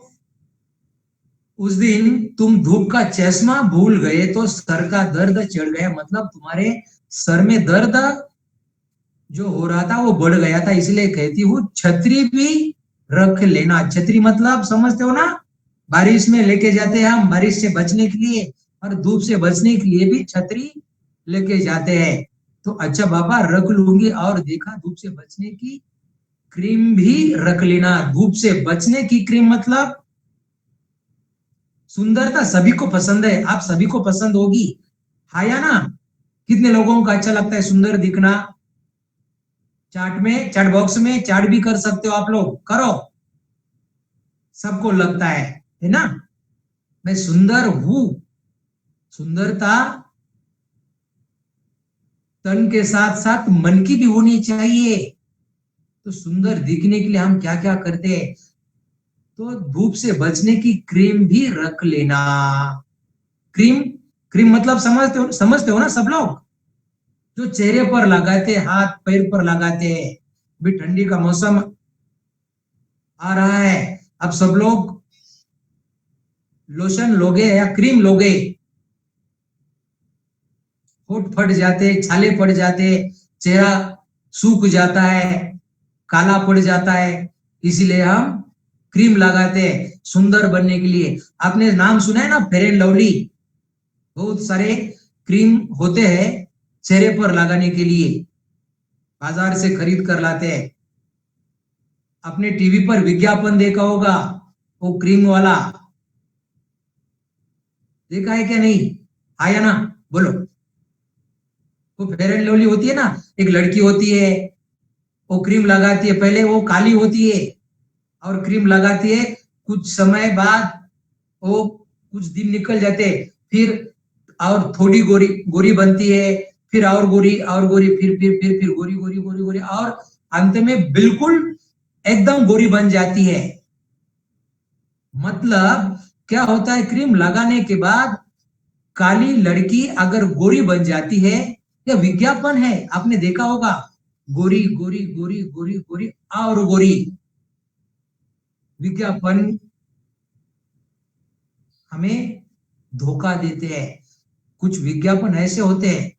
Speaker 1: उस दिन तुम धूप का चश्मा भूल गए तो सर का दर्द चढ़ गया, मतलब तुम्हारे सर में दर्द जो हो रहा था वो बढ़ गया था, इसलिए कहती हूँ छतरी भी रख लेना। छतरी मतलब समझते हो ना? बारिश में लेके जाते हैं हम, बारिश से बचने के लिए और धूप से बचने के लिए भी छतरी लेके जाते हैं। तो अच्छा बाबा, रख लूंगी। और देखा, धूप से बचने की क्रीम भी रख लेना। धूप से बचने की क्रीम मतलब सुंदरता सभी को पसंद है, आप सभी को पसंद होगी, हाँ या ना? कितने लोगों को अच्छा लगता है सुंदर दिखना? चैट बॉक्स में चैट भी कर सकते हो आप लोग, करो। सबको लगता है ना? मैं सुंदर हूं। सुंदरता तन के साथ साथ मन की भी होनी चाहिए। तो सुंदर दिखने के लिए हम क्या क्या करते हैं? तो धूप से बचने की क्रीम भी रख लेना। क्रीम, क्रीम मतलब समझते हो ना सब लोग? जो चेहरे पर लगाते, हाथ पैर पर लगाते हैं। भी ठंडी का मौसम आ रहा है, अब सब लोग लोशन लोगे या क्रीम लोगे। होठ फट जाते, छाले पड़ जाते, चेहरा सूख जाता है, काला पड़ जाता है। इसीलिए हम क्रीम लगाते हैं सुंदर बनने के लिए। आपने नाम सुना है ना, फेयर एंड लवली? बहुत सारे क्रीम होते हैं चेहरे पर लगाने के लिए, बाजार से खरीद कर लाते हैं। अपने टीवी पर विज्ञापन देखा होगा, वो क्रीम वाला देखा है क्या? नहीं आया ना? बोलो। वो फेयर एंड लवली होती है ना, एक लड़की होती है, वो क्रीम लगाती है, पहले वो काली होती है और क्रीम लगाती है, कुछ समय बाद वो कुछ दिन निकल जाते, फिर और थोड़ी गोरी गोरी बनती है, फिर और गोरी, फिर गोरी गोरी गोरी गोरी, और अंत में बिल्कुल एकदम गोरी बन जाती है। मतलब क्या होता है, क्रीम लगाने के बाद काली लड़की अगर गोरी बन जाती है, यह विज्ञापन है, आपने देखा होगा। गोरी गोरी गोरी गोरी गोरी और गोरी, विज्ञापन हमें धोखा देते हैं। कुछ विज्ञापन ऐसे होते हैं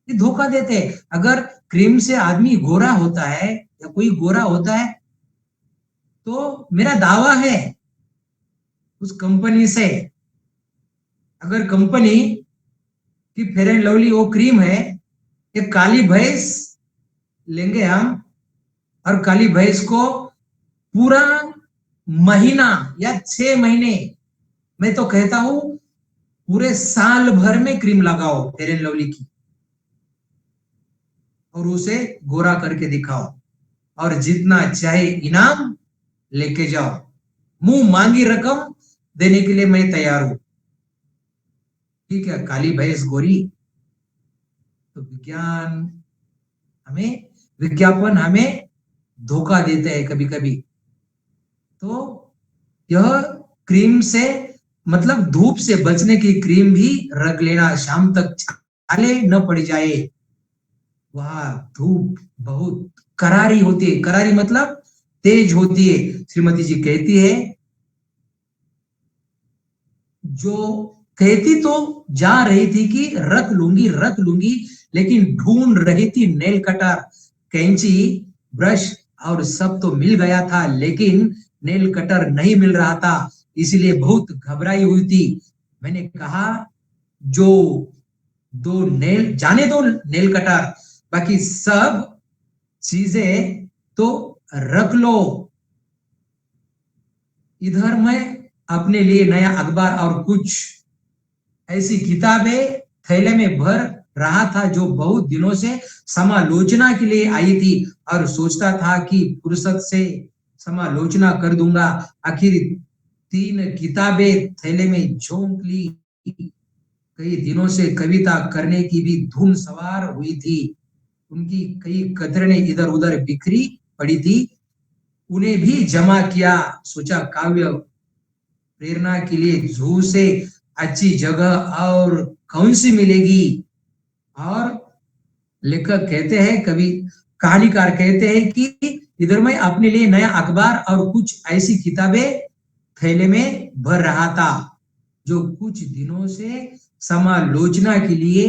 Speaker 1: कि धोखा देते हैं। अगर क्रीम से आदमी गोरा होता है या कोई गोरा होता है, तो मेरा दावा है उस कंपनी से, अगर कंपनी की फेयर एंड लवली वो क्रीम है, एक काली भैंस लेंगे हम, और काली भैंस को पूरा महीना या 6 महीने, मैं तो कहता हूं पूरे साल भर में क्रीम लगाओ फेयर एंड लवली की, और उसे गोरा करके दिखाओ, और जितना चाहे इनाम लेके जाओ। मुंह मांगी रकम देने के लिए मैं तैयार हूं। ठीक है, काली भैंस गोरी। तो विज्ञापन हमें धोखा देते हैं कभी कभी। तो यह क्रीम से मतलब धूप से बचने की क्रीम भी रख लेना, शाम तक छाले न पड़ जाए। वह धूप बहुत करारी होती है, करारी मतलब तेज होती है। श्रीमती जी कहती है, जो कहती तो जा रही थी कि रख लूंगी, लेकिन ढूंढ रही थी नेल कटर, कैंची, ब्रश और सब तो मिल गया था, लेकिन नेल कटर नहीं मिल रहा था, इसलिए बहुत घबराई हुई थी। मैंने कहा, जो दो नेल जाने दो, नेल कटर, बाकी सब चीजें तो रख लो। इधर मैं अपने लिए नया अखबार और कुछ ऐसी किताबें थैले में भर रहा था जो बहुत दिनों से समालोचना के लिए आई थी, और सोचता था कि फुर्सत से समालोचना कर दूंगा। आखिर 3 किताबें थैले में झोंक ली। कई दिनों से कविता करने की भी धुन सवार हुई थी, उनकी कई कतरने इधर उधर बिखरी पड़ी थी, उन्हें भी जमा किया। सोचा काव्य प्रेरणा के लिए जू से अच्छी जगह और कौन सी मिलेगी। और लेखक कहते हैं, कवि कहानीकार कहते हैं कि इधर मैं अपने लिए नया अखबार और कुछ ऐसी किताबें थैले में भर रहा था जो कुछ दिनों से समालोचना के लिए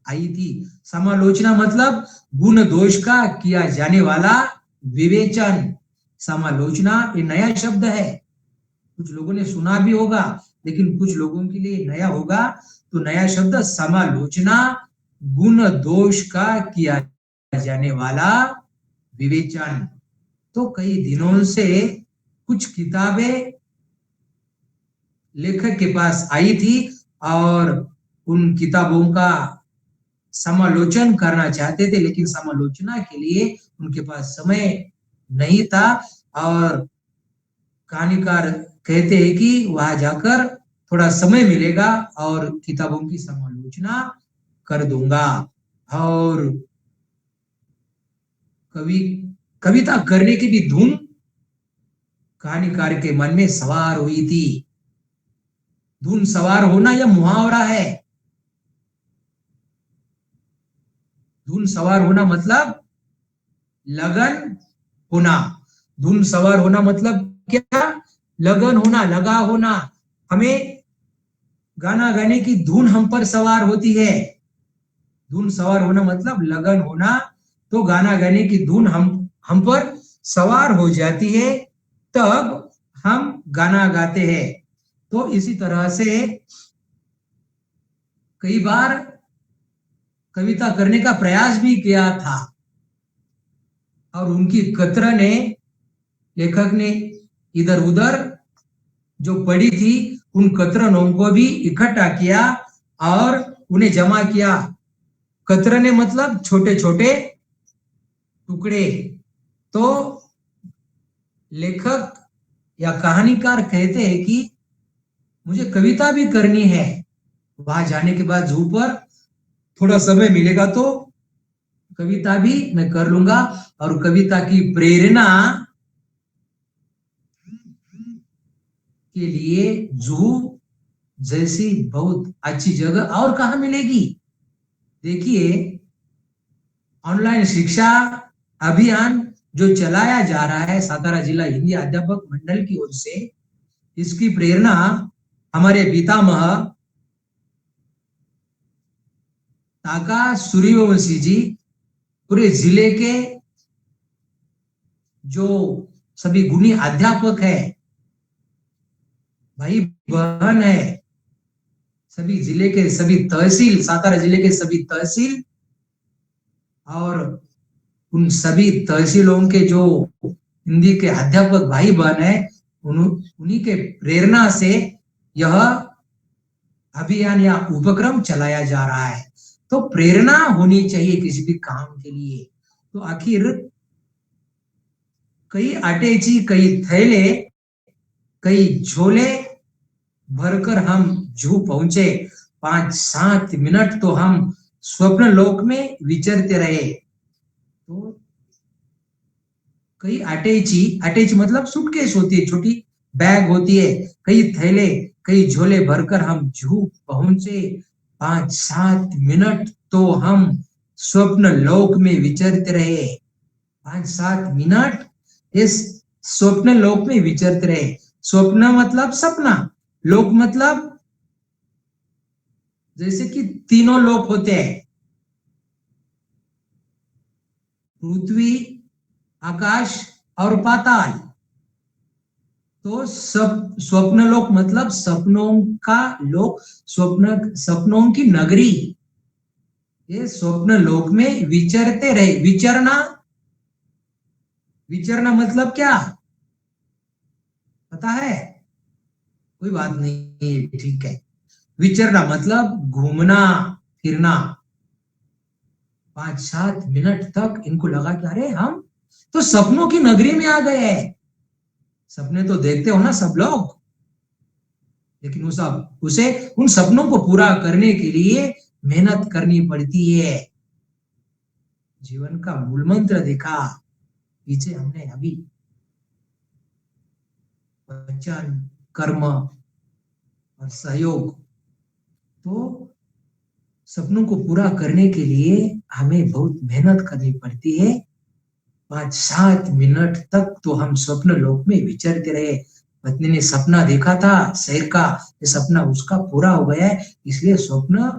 Speaker 1: आई थी। समालोचना मतलब गुण दोष का किया जाने वाला विवेचन। समालोचना ये नया शब्द है, कुछ लोगों ने सुना भी होगा, लेकिन कुछ लोगों के लिए नया होगा। तो नया शब्द समालोचना, गुण दोष का किया जाने वाला विवेचन। तो कई दिनों से कुछ किताबें लेखक के पास आई थी, और उन किताबों का समालोचन करना चाहते थे, लेकिन समालोचना के लिए उनके पास समय नहीं था। और कहानीकार कहते हैं कि वहां जाकर थोड़ा समय मिलेगा और किताबों की समालोचना कर दूंगा। और कविता करने की भी धुन कहानीकार के मन में सवार हुई थी। धुन सवार होना यह मुहावरा है। धुन सवार होना मतलब लगन होना। धुन सवार होना मतलब क्या? लगन होना, लगा होना। हमें गाना गाने की धुन हम पर सवार होती है। धुन सवार होना मतलब लगन होना। तो गाना गाने की धुन हम पर सवार हो जाती है, तब हम गाना गाते हैं। तो इसी तरह से कई बार कविता करने का प्रयास भी किया था, और उनकी कतरने लेखक ने इधर उधर जो पड़ी थी उन कतरनों को भी इकट्ठा किया और उन्हें जमा किया। कतरने मतलब छोटे छोटे टुकड़े। तो लेखक या कहानीकार कहते हैं कि मुझे कविता भी करनी है। वहां जाने के बाद जू पर थोड़ा समय मिलेगा तो कविता भी मैं कर लूंगा। और कविता की प्रेरणा के लिए जू जैसी बहुत अच्छी जगह और कहां मिलेगी। देखिए, ऑनलाइन शिक्षा अभियान जो चलाया जा रहा है सातारा जिला हिंदी अध्यापक मंडल की ओर से, इसकी प्रेरणा हमारे पितामह ताका सूर्यवंशी जी, पूरे जिले के जो सभी गुणी अध्यापक है, भाई बहन है, सभी जिले के सभी तहसील, सातारा जिले के सभी तहसील और उन सभी तहसीलों के जो हिंदी के अध्यापक भाई बहन है, उन्हीं के प्रेरणा से यह अभियान या उपक्रम चलाया जा रहा है। तो प्रेरणा होनी चाहिए किसी भी काम के लिए। तो आखिर कई आटेची, कई थैले, कई झोले भरकर हम जू पहुंचे। 5-7 मिनट तो हम स्वप्न लोक में विचरते रहे। तो कई अटैची मतलब सूटकेस होती है, छोटी बैग होती है। कई थैले, कई झोले भरकर हम जू पहुंचे। 5-7 मिनट तो हम स्वप्न लोक में विचरते रहे। 5-7 मिनट इस स्वप्न लोक में विचरते रहे। स्वप्न मतलब सपना, लोक मतलब जैसे कि तीनों लोक होते हैं, पृथ्वी, आकाश और पाताल। तो सब स्वप्न लोक मतलब सपनों का लोक, सपनों की नगरी। ये स्वप्न लोक में विचरते रहे। विचरना, विचरना मतलब क्या पता है? कोई बात नहीं, ठीक है। विचरना मतलब घूमना फिरना। 5-7 मिनट तक इनको लगा कि अरे हम तो सपनों की नगरी में आ गए हैं। सपने तो देखते हो ना सब लोग, लेकिन उसे उन सपनों को पूरा करने के लिए मेहनत करनी पड़ती है। जीवन का मूल मंत्र देखा पीछे हमने अभी, वचन, कर्म और सहयोग। तो सपनों को पूरा करने के लिए हमें बहुत मेहनत करनी पड़ती है। 5-7 मिनट तक तो हम स्वप्न लोक में विचरते रहे। पत्नी ने सपना देखा था शहर का, ये सपना उसका पूरा हो गया है, इसलिए स्वप्न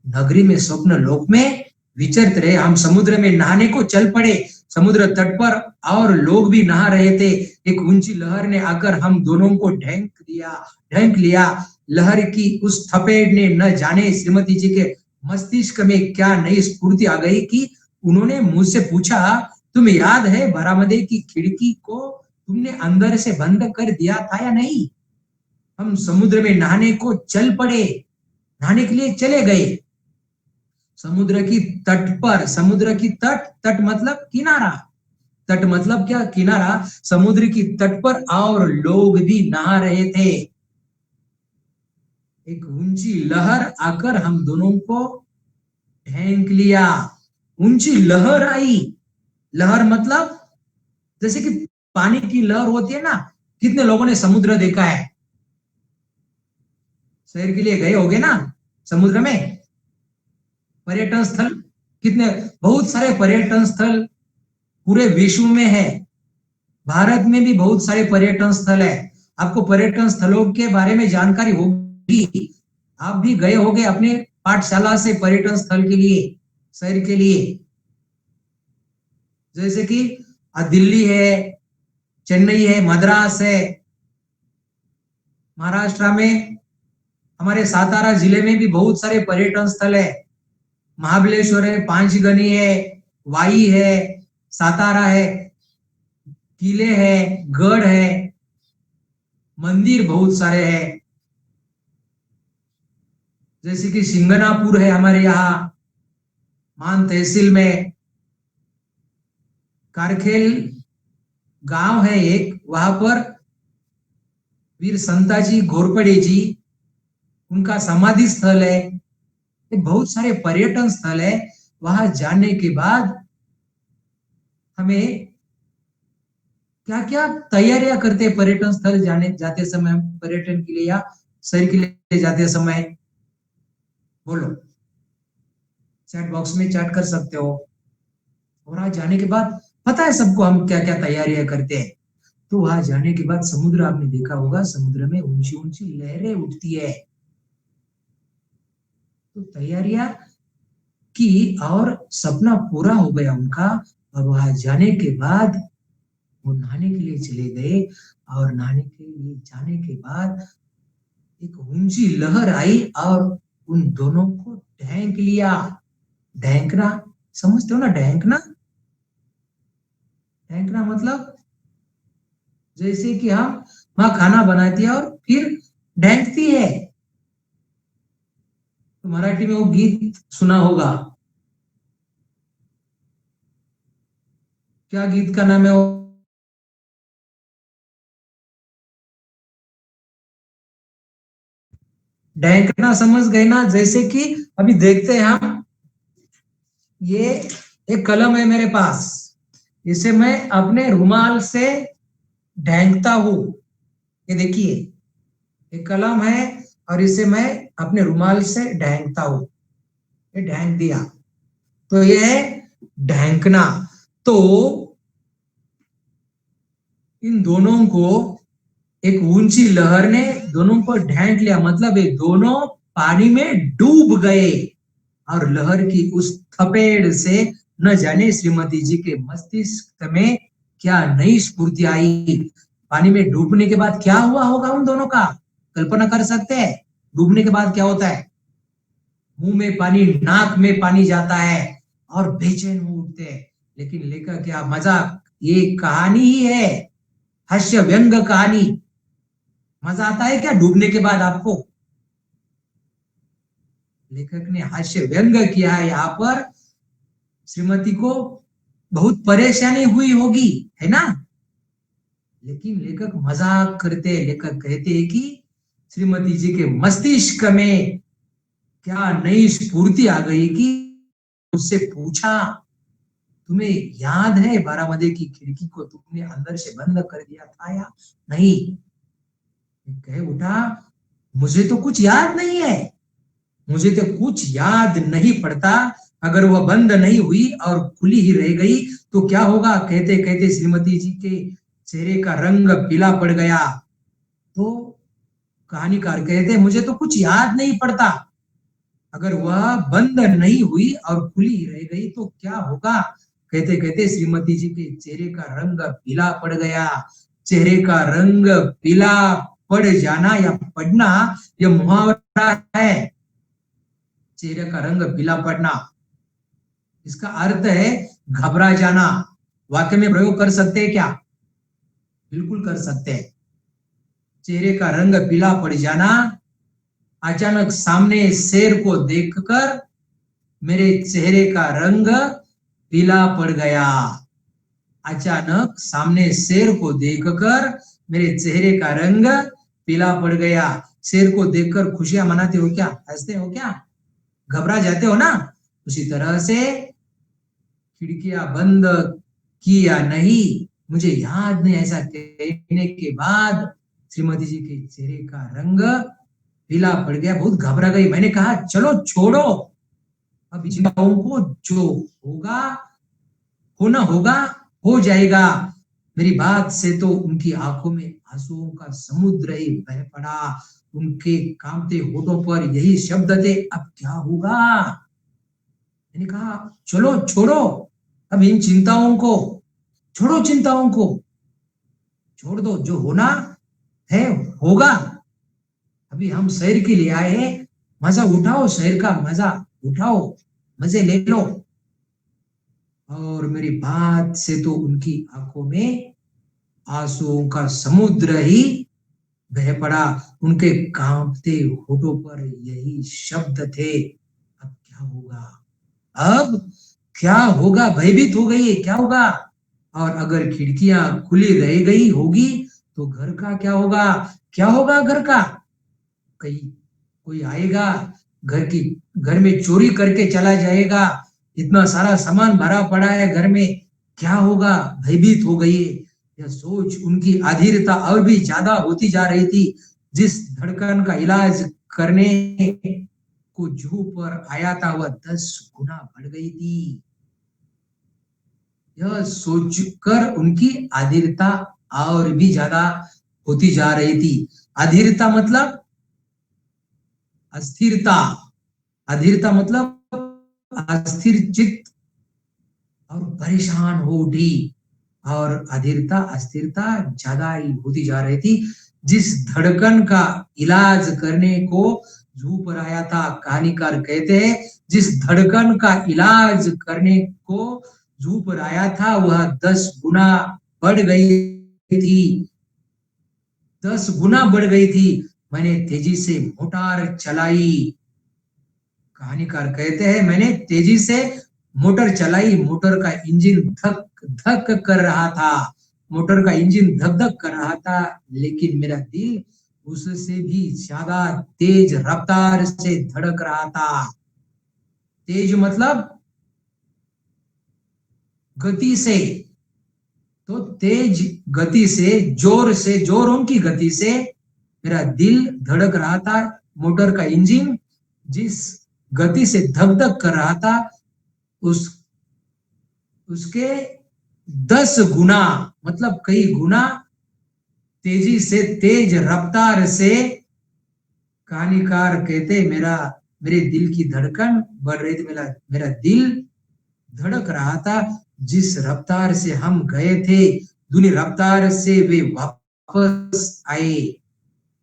Speaker 1: नगरी में, स्वप्न लोक में विचरते रहे। हम समुद्र में नहाने को चल पड़े। समुद्र तट पर और लोग भी नहा रहे थे। एक ऊंची लहर ने आकर हम दोनों को ढेंक लिया। लहर की उस थपेड़ ने न जाने श्रीमती जी के मस्तिष्क में क्या नई स्फूर्ति आ गई कि उन्होंने मुझसे पूछा, तुम्हें याद है बरामदे की खिड़की को तुमने अंदर से बंद कर दिया था या नहीं? हम समुद्र में नहाने को चल पड़े, नहाने के लिए चले गए। समुद्र की तट पर, समुद्र की तट, तट मतलब किनारा, तट मतलब क्या, किनारा, समुद्र की तट पर और लोग भी नहा रहे थे। एक ऊंची लहर आकर हम दोनों को ढेंक लिया। ऊंची लहर आई, लहर मतलब जैसे कि पानी की लहर होती है ना। कितने लोगों ने समुद्र देखा है, शहर के लिए गए होगे ना समुद्र में, पर्यटन स्थल कितने, बहुत सारे पर्यटन स्थल पूरे विश्व में है। भारत में भी बहुत सारे पर्यटन स्थल है। आपको पर्यटन स्थलों के बारे में जानकारी होगी, आप भी गए होंगे अपने पाठशाला से पर्यटन स्थल के लिए, शहर के लिए। जैसे कि दिल्ली है, चेन्नई है, मद्रास है। महाराष्ट्र में हमारे सातारा जिले में भी बहुत सारे पर्यटन स्थल है। महाबलेश्वर है, पांचगनी है, वाई है, सातारा है, किले है, गढ़ है, मंदिर बहुत सारे हैं। जैसे कि सिंगनापुर है हमारे यहाँ मान तहसील में, कारखेल गांव है एक, वहां पर वीर संताजी घोरपड़े जी, उनका समाधि स्थल है। ये बहुत सारे पर्यटन स्थल है। वहां जाने के बाद हमें क्या क्या तैयारियां करते हैं पर्यटन स्थल जाने जाते समय, पर्यटन के लिए या शहर के लिए जाते समय, बोलो, चैट बॉक्स में चैट कर सकते हो। और वहां जाने के बाद पता है सबको हम क्या क्या तैयारियां करते हैं। तो वहां जाने के बाद समुद्र, आपने देखा होगा समुद्र में ऊंची ऊंची लहरें उठती है। तो तैयारियां की और सपना पूरा हो गया उनका। और वहां जाने के बाद वो नहाने के लिए चले गए। और नहाने के लिए जाने के बाद एक ऊंची लहर आई और उन दोनों को ढेंक लिया। ढेंकना समझते हो ना, ढेंकना, ढेंकना मतलब जैसे कि हम वहां खाना बनाती है और फिर ढेंकती है। तो मराठी में वो गीत सुना होगा, क्या गीत का नाम है वो, ढेंकना समझ गए ना। जैसे कि अभी देखते हैं हम, ये एक कलम है मेरे पास, इसे मैं अपने रुमाल से ढेंकता हूं। ये देखिए, एक कलम है और इसे मैं अपने रुमाल से ढेंकता हूं। ये ढेंक दिया, तो ये है ढेंकना। तो इन दोनों को एक ऊंची लहर ने दोनों को ढेंक लिया, मतलब ये दोनों पानी में डूब गए। और लहर की उस थपेड़ से न जाने श्रीमती जी के मस्तिष्क में क्या नई स्फूर्ति आई। पानी में डूबने के बाद क्या हुआ होगा उन दोनों का, कल्पना कर सकते हैं? डूबने के बाद क्या होता है, मुंह में पानी, नाक में पानी जाता है और बेचैन हो उठते हैं। लेकिन लेखक क्या मजाक, ये कहानी ही है, हास्य व्यंग कहानी। मजा आता है क्या डूबने के बाद आपको? लेखक ने हास्य व्यंग किया है यहाँ पर। श्रीमती को बहुत परेशानी हुई होगी, है ना? लेकिन लेखक मजाक करते, लेखक कहते हैं कि श्रीमती जी के मस्तिष्क में क्या नई स्फूर्ति आ गई कि उससे पूछा, तुम्हें याद है बारामती की खिड़की को तुमने अंदर से बंद कर दिया था या नहीं? कह उठा, मुझे तो कुछ याद नहीं है, मुझे तो कुछ याद नहीं पड़ता। अगर वह बंद नहीं हुई और खुली ही रह गई तो क्या होगा? कहते कहते श्रीमती जी के चेहरे का रंग पीला पड़ गया। तो कहानीकार कहते, मुझे तो कुछ याद नहीं पड़ता, अगर वह बंद नहीं हुई और खुली ही रह गई तो क्या होगा? कहते कहते श्रीमती जी के चेहरे का रंग पीला पड़ गया। चेहरे का रंग पीला पड़ जाना या पड़ना, यह मुहावरा है। चेहरे का रंग पीला पड़ना, इसका अर्थ है घबरा जाना। वाक्य में प्रयोग कर सकते हैं क्या? बिल्कुल कर सकते हैं। चेहरे का रंग पीला पड़ जाना, अचानक सामने शेर को देखकर मेरे चेहरे का रंग पीला पड़ गया। अचानक सामने शेर को देखकर मेरे चेहरे का रंग पीला पड़ गया। शेर को देखकर खुशियां मनाते हो क्या? हंसते हो क्या? घबरा जाते हो ना? उसी तरह से खिड़कियां बंद की या नहीं मुझे याद नहीं, ऐसा कहने के बाद श्रीमती जी के चेहरे का रंग पीला पड़ गया, बहुत घबरा गई। मैंने कहा चलो छोड़ो, अब चिंताओं को जो होगा होना होगा हो जाएगा। मेरी बात से तो उनकी आंखों में आंसुओं का समुद्र ही बह पड़ा। उनके कांपते होठों पर यही शब्द थे, अब क्या होगा? मैंने कहा चलो छोड़ो, अब इन चिंताओं को छोड़ो, चिंताओं को छोड़ दो, जो होना है होगा। अभी हम शहर के लिए आए हैं, मजा उठाओ, शहर का मजा उठाओ, मजे ले लो। और मेरी बात से तो उनकी आंखों में आंसुओं का समुद्र ही बह पड़ा। उनके कांपते होठों पर यही शब्द थे, अब क्या होगा? अब क्या होगा? भयभीत हो गई है, क्या होगा? और अगर खिड़कियां खुली रह गई होगी तो घर का क्या होगा? क्या होगा घर का? कहीं कोई आएगा, घर में चोरी करके चला जाएगा, इतना सारा सामान भरा पड़ा है घर में, क्या होगा? भयभीत हो गई। यह सोच उनकी अधीरता और भी ज्यादा होती जा रही थी। जिस धड़कन का इलाज करने को जू पर आया था वह 10 गुना बढ़ गई थी। यह सोचकर उनकी अधीरता और भी ज्यादा होती जा रही थी। अधीरता मतलब अस्थिरता, अधीरता मतलब अस्थिर चित्त और परेशान हो उठी। और अधीरता अस्थिरता ज्यादा ही होती जा रही थी। जिस धड़कन का इलाज करने को जू पर आया था, कहानीकार कहते हैं जिस धड़कन का इलाज करने को जू पर आया था वह 10 गुना बढ़ गई थी, 10 गुना बढ़ गई थी। मैंने तेजी से मोटर चलाई, कहानीकार कहते हैं मैंने तेजी से मोटर चलाई। मोटर का इंजन धक धक कर रहा था, मोटर का इंजन धक धक कर रहा था, लेकिन मेरा दिल उससे भी ज्यादा तेज रफ्तार से धड़क रहा था। तेज मतलब गति से, तो तेज गति से, जोरों की गति से मेरा दिल धड़क रहा था। मोटर का इंजन जिस गति से धक धक कर रहा था उस उसके 10 गुना मतलब कई गुना तेजी से, तेज रफ्तार से, कहानीकार कहते मेरे दिल की धड़कन बढ़ रही थी। मेरा दिल धड़क रहा था। जिस रफ्तार से हम गए थे दूनी रफ्तार से वे वापस आए।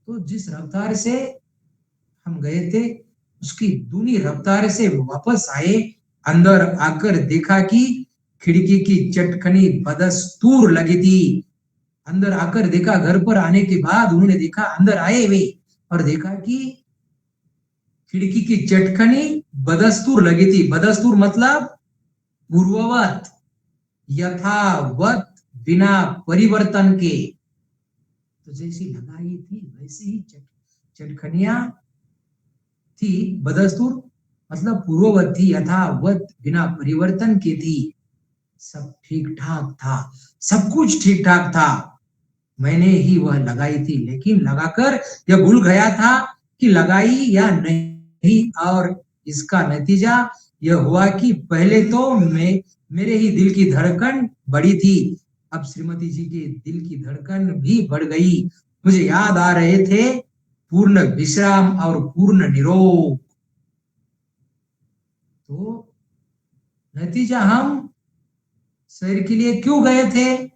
Speaker 1: तो जिस रफ्तार से हम गए थे उसकी दूनी रफ्तार से वापस आए। अंदर आकर देखा कि खिड़की की चटकनी बदस्तूर लगी थी। अंदर आकर देखा, घर पर आने के बाद उन्होंने देखा, अंदर आए वे और देखा कि खिड़की की चटकनी बदस्तूर लगी थी। बदस्तूर मतलब पूर्ववत, यथावत, बिना परिवर्तन के। तो जैसी लगाई थी वैसी ही चटखनियां थी। बदस्तूर मतलब पूर्ववत थी, यथावत, बिना परिवर्तन के थी। सब ठीक ठाक था, सब कुछ ठीक ठाक था। मैंने ही वह लगाई थी, लेकिन लगाकर यह भूल गया था कि लगाई या नहीं। और इसका नतीजा यह हुआ कि पहले तो मेरे ही दिल की धड़कन बढ़ी थी, अब श्रीमती जी के दिल की धड़कन भी बढ़ गई। मुझे याद आ रहे थे पूर्ण विश्राम और पूर्ण निरोग। तो नतीजा, हम शहर के लिए क्यों गए थे?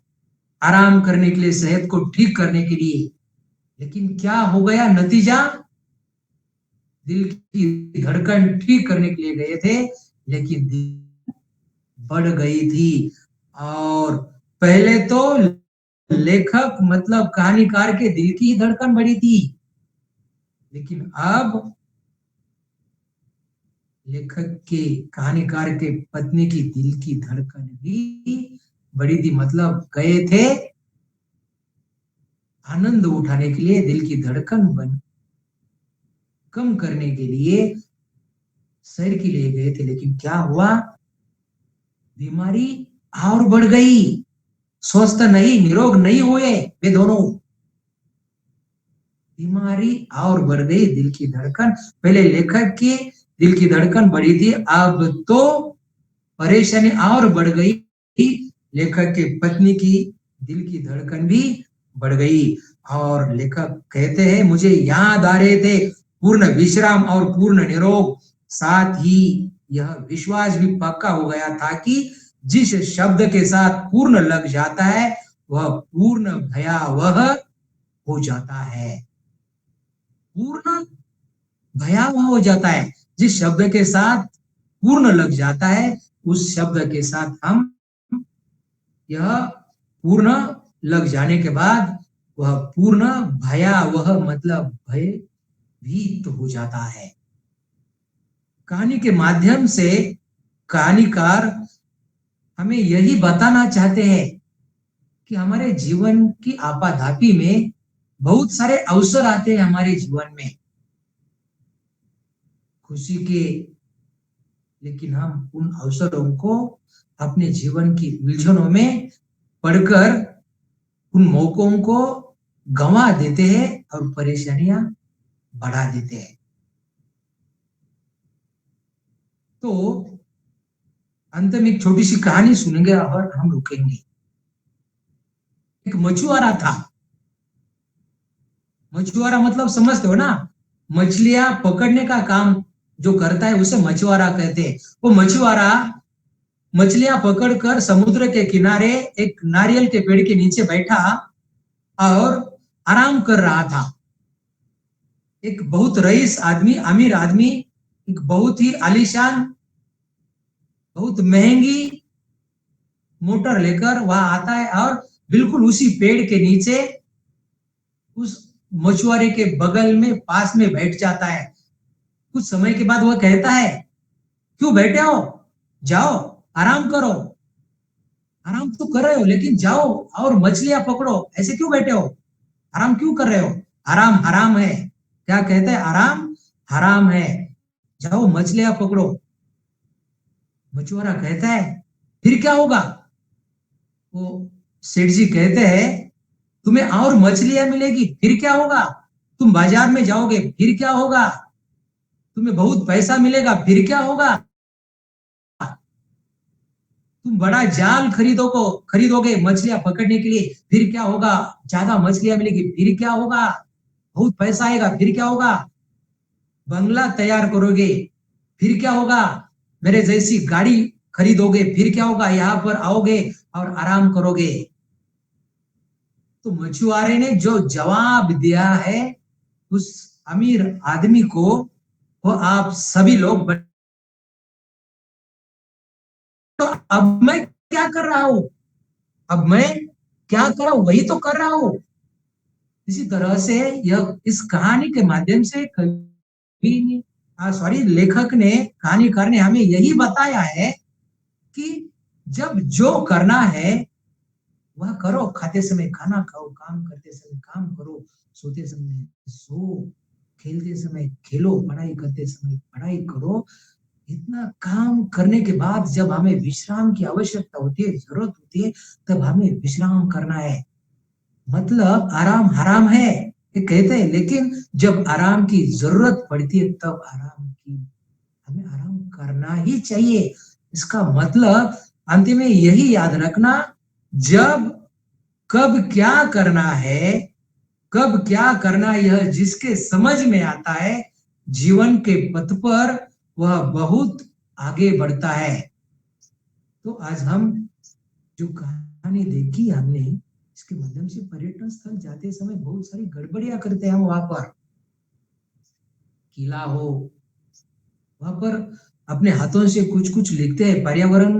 Speaker 1: आराम करने के लिए, सेहत को ठीक करने के लिए। लेकिन क्या हो गया नतीजा? दिल की धड़कन ठीक करने के लिए गए थे, लेकिन दिल बढ़ गई थी। और पहले तो लेखक मतलब कहानीकार के दिल की ही धड़कन बढ़ी थी, लेकिन अब लेखक के कहानीकार के पत्नी की दिल की धड़कन भी बड़ी थी। मतलब गए थे आनंद उठाने के लिए, दिल की धड़कन बन कम करने के लिए शहर के लिए गए थे, लेकिन क्या हुआ, बीमारी और बढ़ गई, स्वस्थ नहीं, निरोग नहीं हुए वे दोनों, बीमारी और बढ़ गई, दिल की धड़कन, पहले लेखक की दिल की धड़कन बढ़ी थी, अब तो परेशानी और बढ़ गई, लेखक की पत्नी की दिल की धड़कन भी बढ़ गई। और लेखक कहते हैं, मुझे याद आ रहे थे पूर्ण विश्राम और पूर्ण निरोग, साथ ही यह विश्वास भी पक्का हो गया था कि जिस शब्द के साथ पूर्ण लग जाता है वह पूर्ण भयावह हो जाता है, पूर्ण भयावह हो जाता है। जिस शब्द के साथ पूर्ण लग जाता है उस शब्द के साथ हम, यह पूर्ण लग जाने के बाद वह पूर्ण भयावह मतलब भयभीत हो जाता है। कहानी के माध्यम से कहानीकार हमें यही बताना चाहते हैं कि हमारे जीवन की आपाधापी में बहुत सारे अवसर आते हैं हमारे जीवन में खुशी के, लेकिन हम उन अवसरों को अपने जीवन की उलझनों में पढ़कर उन मौकों को गंवा देते हैं और परेशानियां बढ़ा देते हैं। तो अंत में एक छोटी सी कहानी सुनेंगे और हम रुकेंगे। एक मछुआरा था, मछुआरा मतलब समझते हो ना, मछलियां पकड़ने का काम जो करता है उसे मछुआरा कहते हैं। वो मछुआरा मछलियां पकड़कर समुद्र के किनारे एक नारियल के पेड़ के नीचे बैठा और आराम कर रहा था। एक बहुत रईस आदमी, अमीर आदमी, एक बहुत ही आलीशान, बहुत महंगी मोटर लेकर वहां आता है और बिल्कुल उसी पेड़ के नीचे उस मछुआरे के बगल में पास में बैठ जाता है। कुछ समय के बाद वह कहता है, क्यों बैठे हो, जाओ आराम करो, आराम तो कर रहे हो लेकिन जाओ और मछलियां पकड़ो, ऐसे क्यों बैठे हो, आराम क्यों कर रहे हो, आराम हराम है। क्या कहते हैं, आराम हराम है, जाओ मछलियां पकड़ो। मछुआरा कहता है, फिर क्या होगा। वो सेठ जी कहते हैं, तुम्हें और मछलियां मिलेगी, फिर क्या होगा, तुम बाजार में जाओगे, फिर क्या होगा, तुम्हें बहुत पैसा मिलेगा, फिर क्या होगा, तुम बड़ा जाल खरीदोगे मछलियां पकड़ने के लिए, फिर क्या होगा, ज्यादा मछलियां मिलेगी, फिर क्या होगा, बहुत पैसा आएगा, फिर क्या होगा, बंगला तैयार करोगे, फिर क्या होगा, मेरे जैसी गाड़ी खरीदोगे, फिर क्या होगा, यहाँ पर आओगे और आराम करोगे। तो मछुआरे ने जो जवाब दिया है उस अमीर आदमी को, वो आप सभी लोग, तो अब मैं क्या कर रहा हूं, अब मैं क्या कर रहा हूं, वही तो कर रहा हूं। इसी तरह से यह इस कहानी के माध्यम से कवि ने, सॉरी, लेखक ने, कहानीकार ने हमें यही बताया है कि जब जो करना है वह करो, खाते समय खाना खाओ, काम करते समय काम करो, सोते समय सो, खेलते समय खेलो, पढ़ाई करते समय पढ़ाई करो। इतना काम करने के बाद जब हमें विश्राम की आवश्यकता होती है, जरूरत होती है, तब हमें विश्राम करना है। मतलब आराम हराम है ये कहते हैं, लेकिन जब आराम की जरूरत पड़ती है तब हमें आराम करना ही चाहिए। इसका मतलब अंतिम में यही याद रखना, जब कब क्या करना है, कब क्या करना, यह जिसके समझ में आता है जीवन के पथ पर वह बहुत आगे बढ़ता है। तो आज हम जो कहानी देखी हमने, इसके माध्यम से पर्यटन स्थल जाते समय बहुत सारी गड़बड़ियां करते हैं हम। वहां पर किला हो, वहां पर अपने हाथों से कुछ कुछ लिखते हैं, पर्यावरण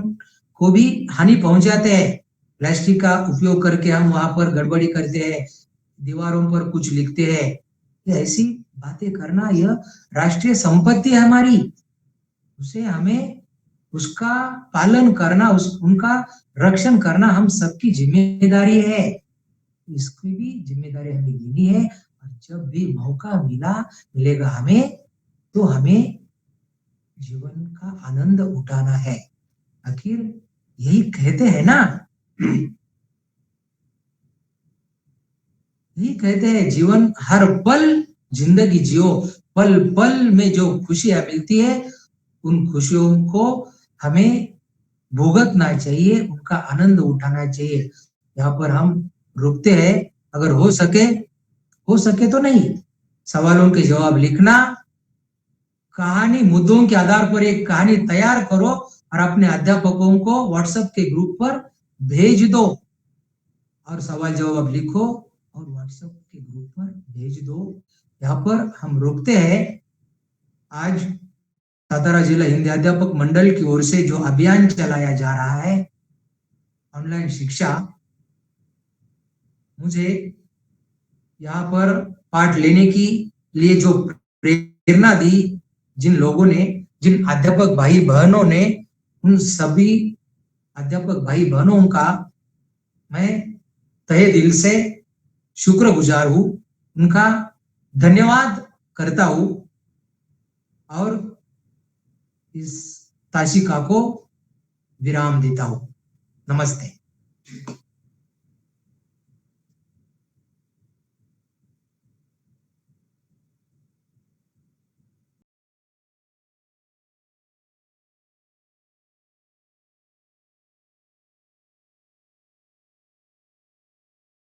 Speaker 1: को भी हानि पहुंचाते हैं। प्लास्टिक का उपयोग करके हम वहां पर गड़बड़ी करते हैं, दीवारों पर कुछ लिखते हैं। ये ऐसी बातें करना, यह राष्ट्रीय संपत्ति है हमारी, उसे हमें उसका पालन करना, उनका रक्षण करना हम सबकी जिम्मेदारी है। इसकी भी जिम्मेदारी हमें लेनी है। और जब भी मौका मिलेगा हमें, तो हमें जीवन का आनंद उठाना है। आखिर यही कहते हैं ना, यही कहते हैं, जीवन हर पल जिंदगी जियो, पल पल में जो खुशियां मिलती है उन खुशियों को हमें भुगतना चाहिए, उनका आनंद उठाना चाहिए। यहाँ पर हम रुकते हैं। अगर हो सके तो नहीं, सवालों के जवाब लिखना, कहानी मुद्दों के आधार पर एक कहानी तैयार करो और अपने अध्यापकों को व्हाट्सएप के ग्रुप पर भेज दो, और सवाल जवाब लिखो और व्हाट्सएप के ग्रुप पर भेज दो। यहाँ पर हम रुकते हैं। आज सातारा जिला हिंदी अध्यापक मंडल की ओर से जो अभियान चलाया जा रहा है, ऑनलाइन शिक्षा, मुझे यहाँ पर पार्ट लेने की लिए जो प्रेरणा दी, जिन लोगों ने, जिन अध्यापक भाई बहनों ने, उन सभी अध्यापक भाई बहनों का मैं तहे दिल से शुक्रगुजार हूं, उनका धन्यवाद करता हूं और इस ताशिका को विराम देता हूं। नमस्ते।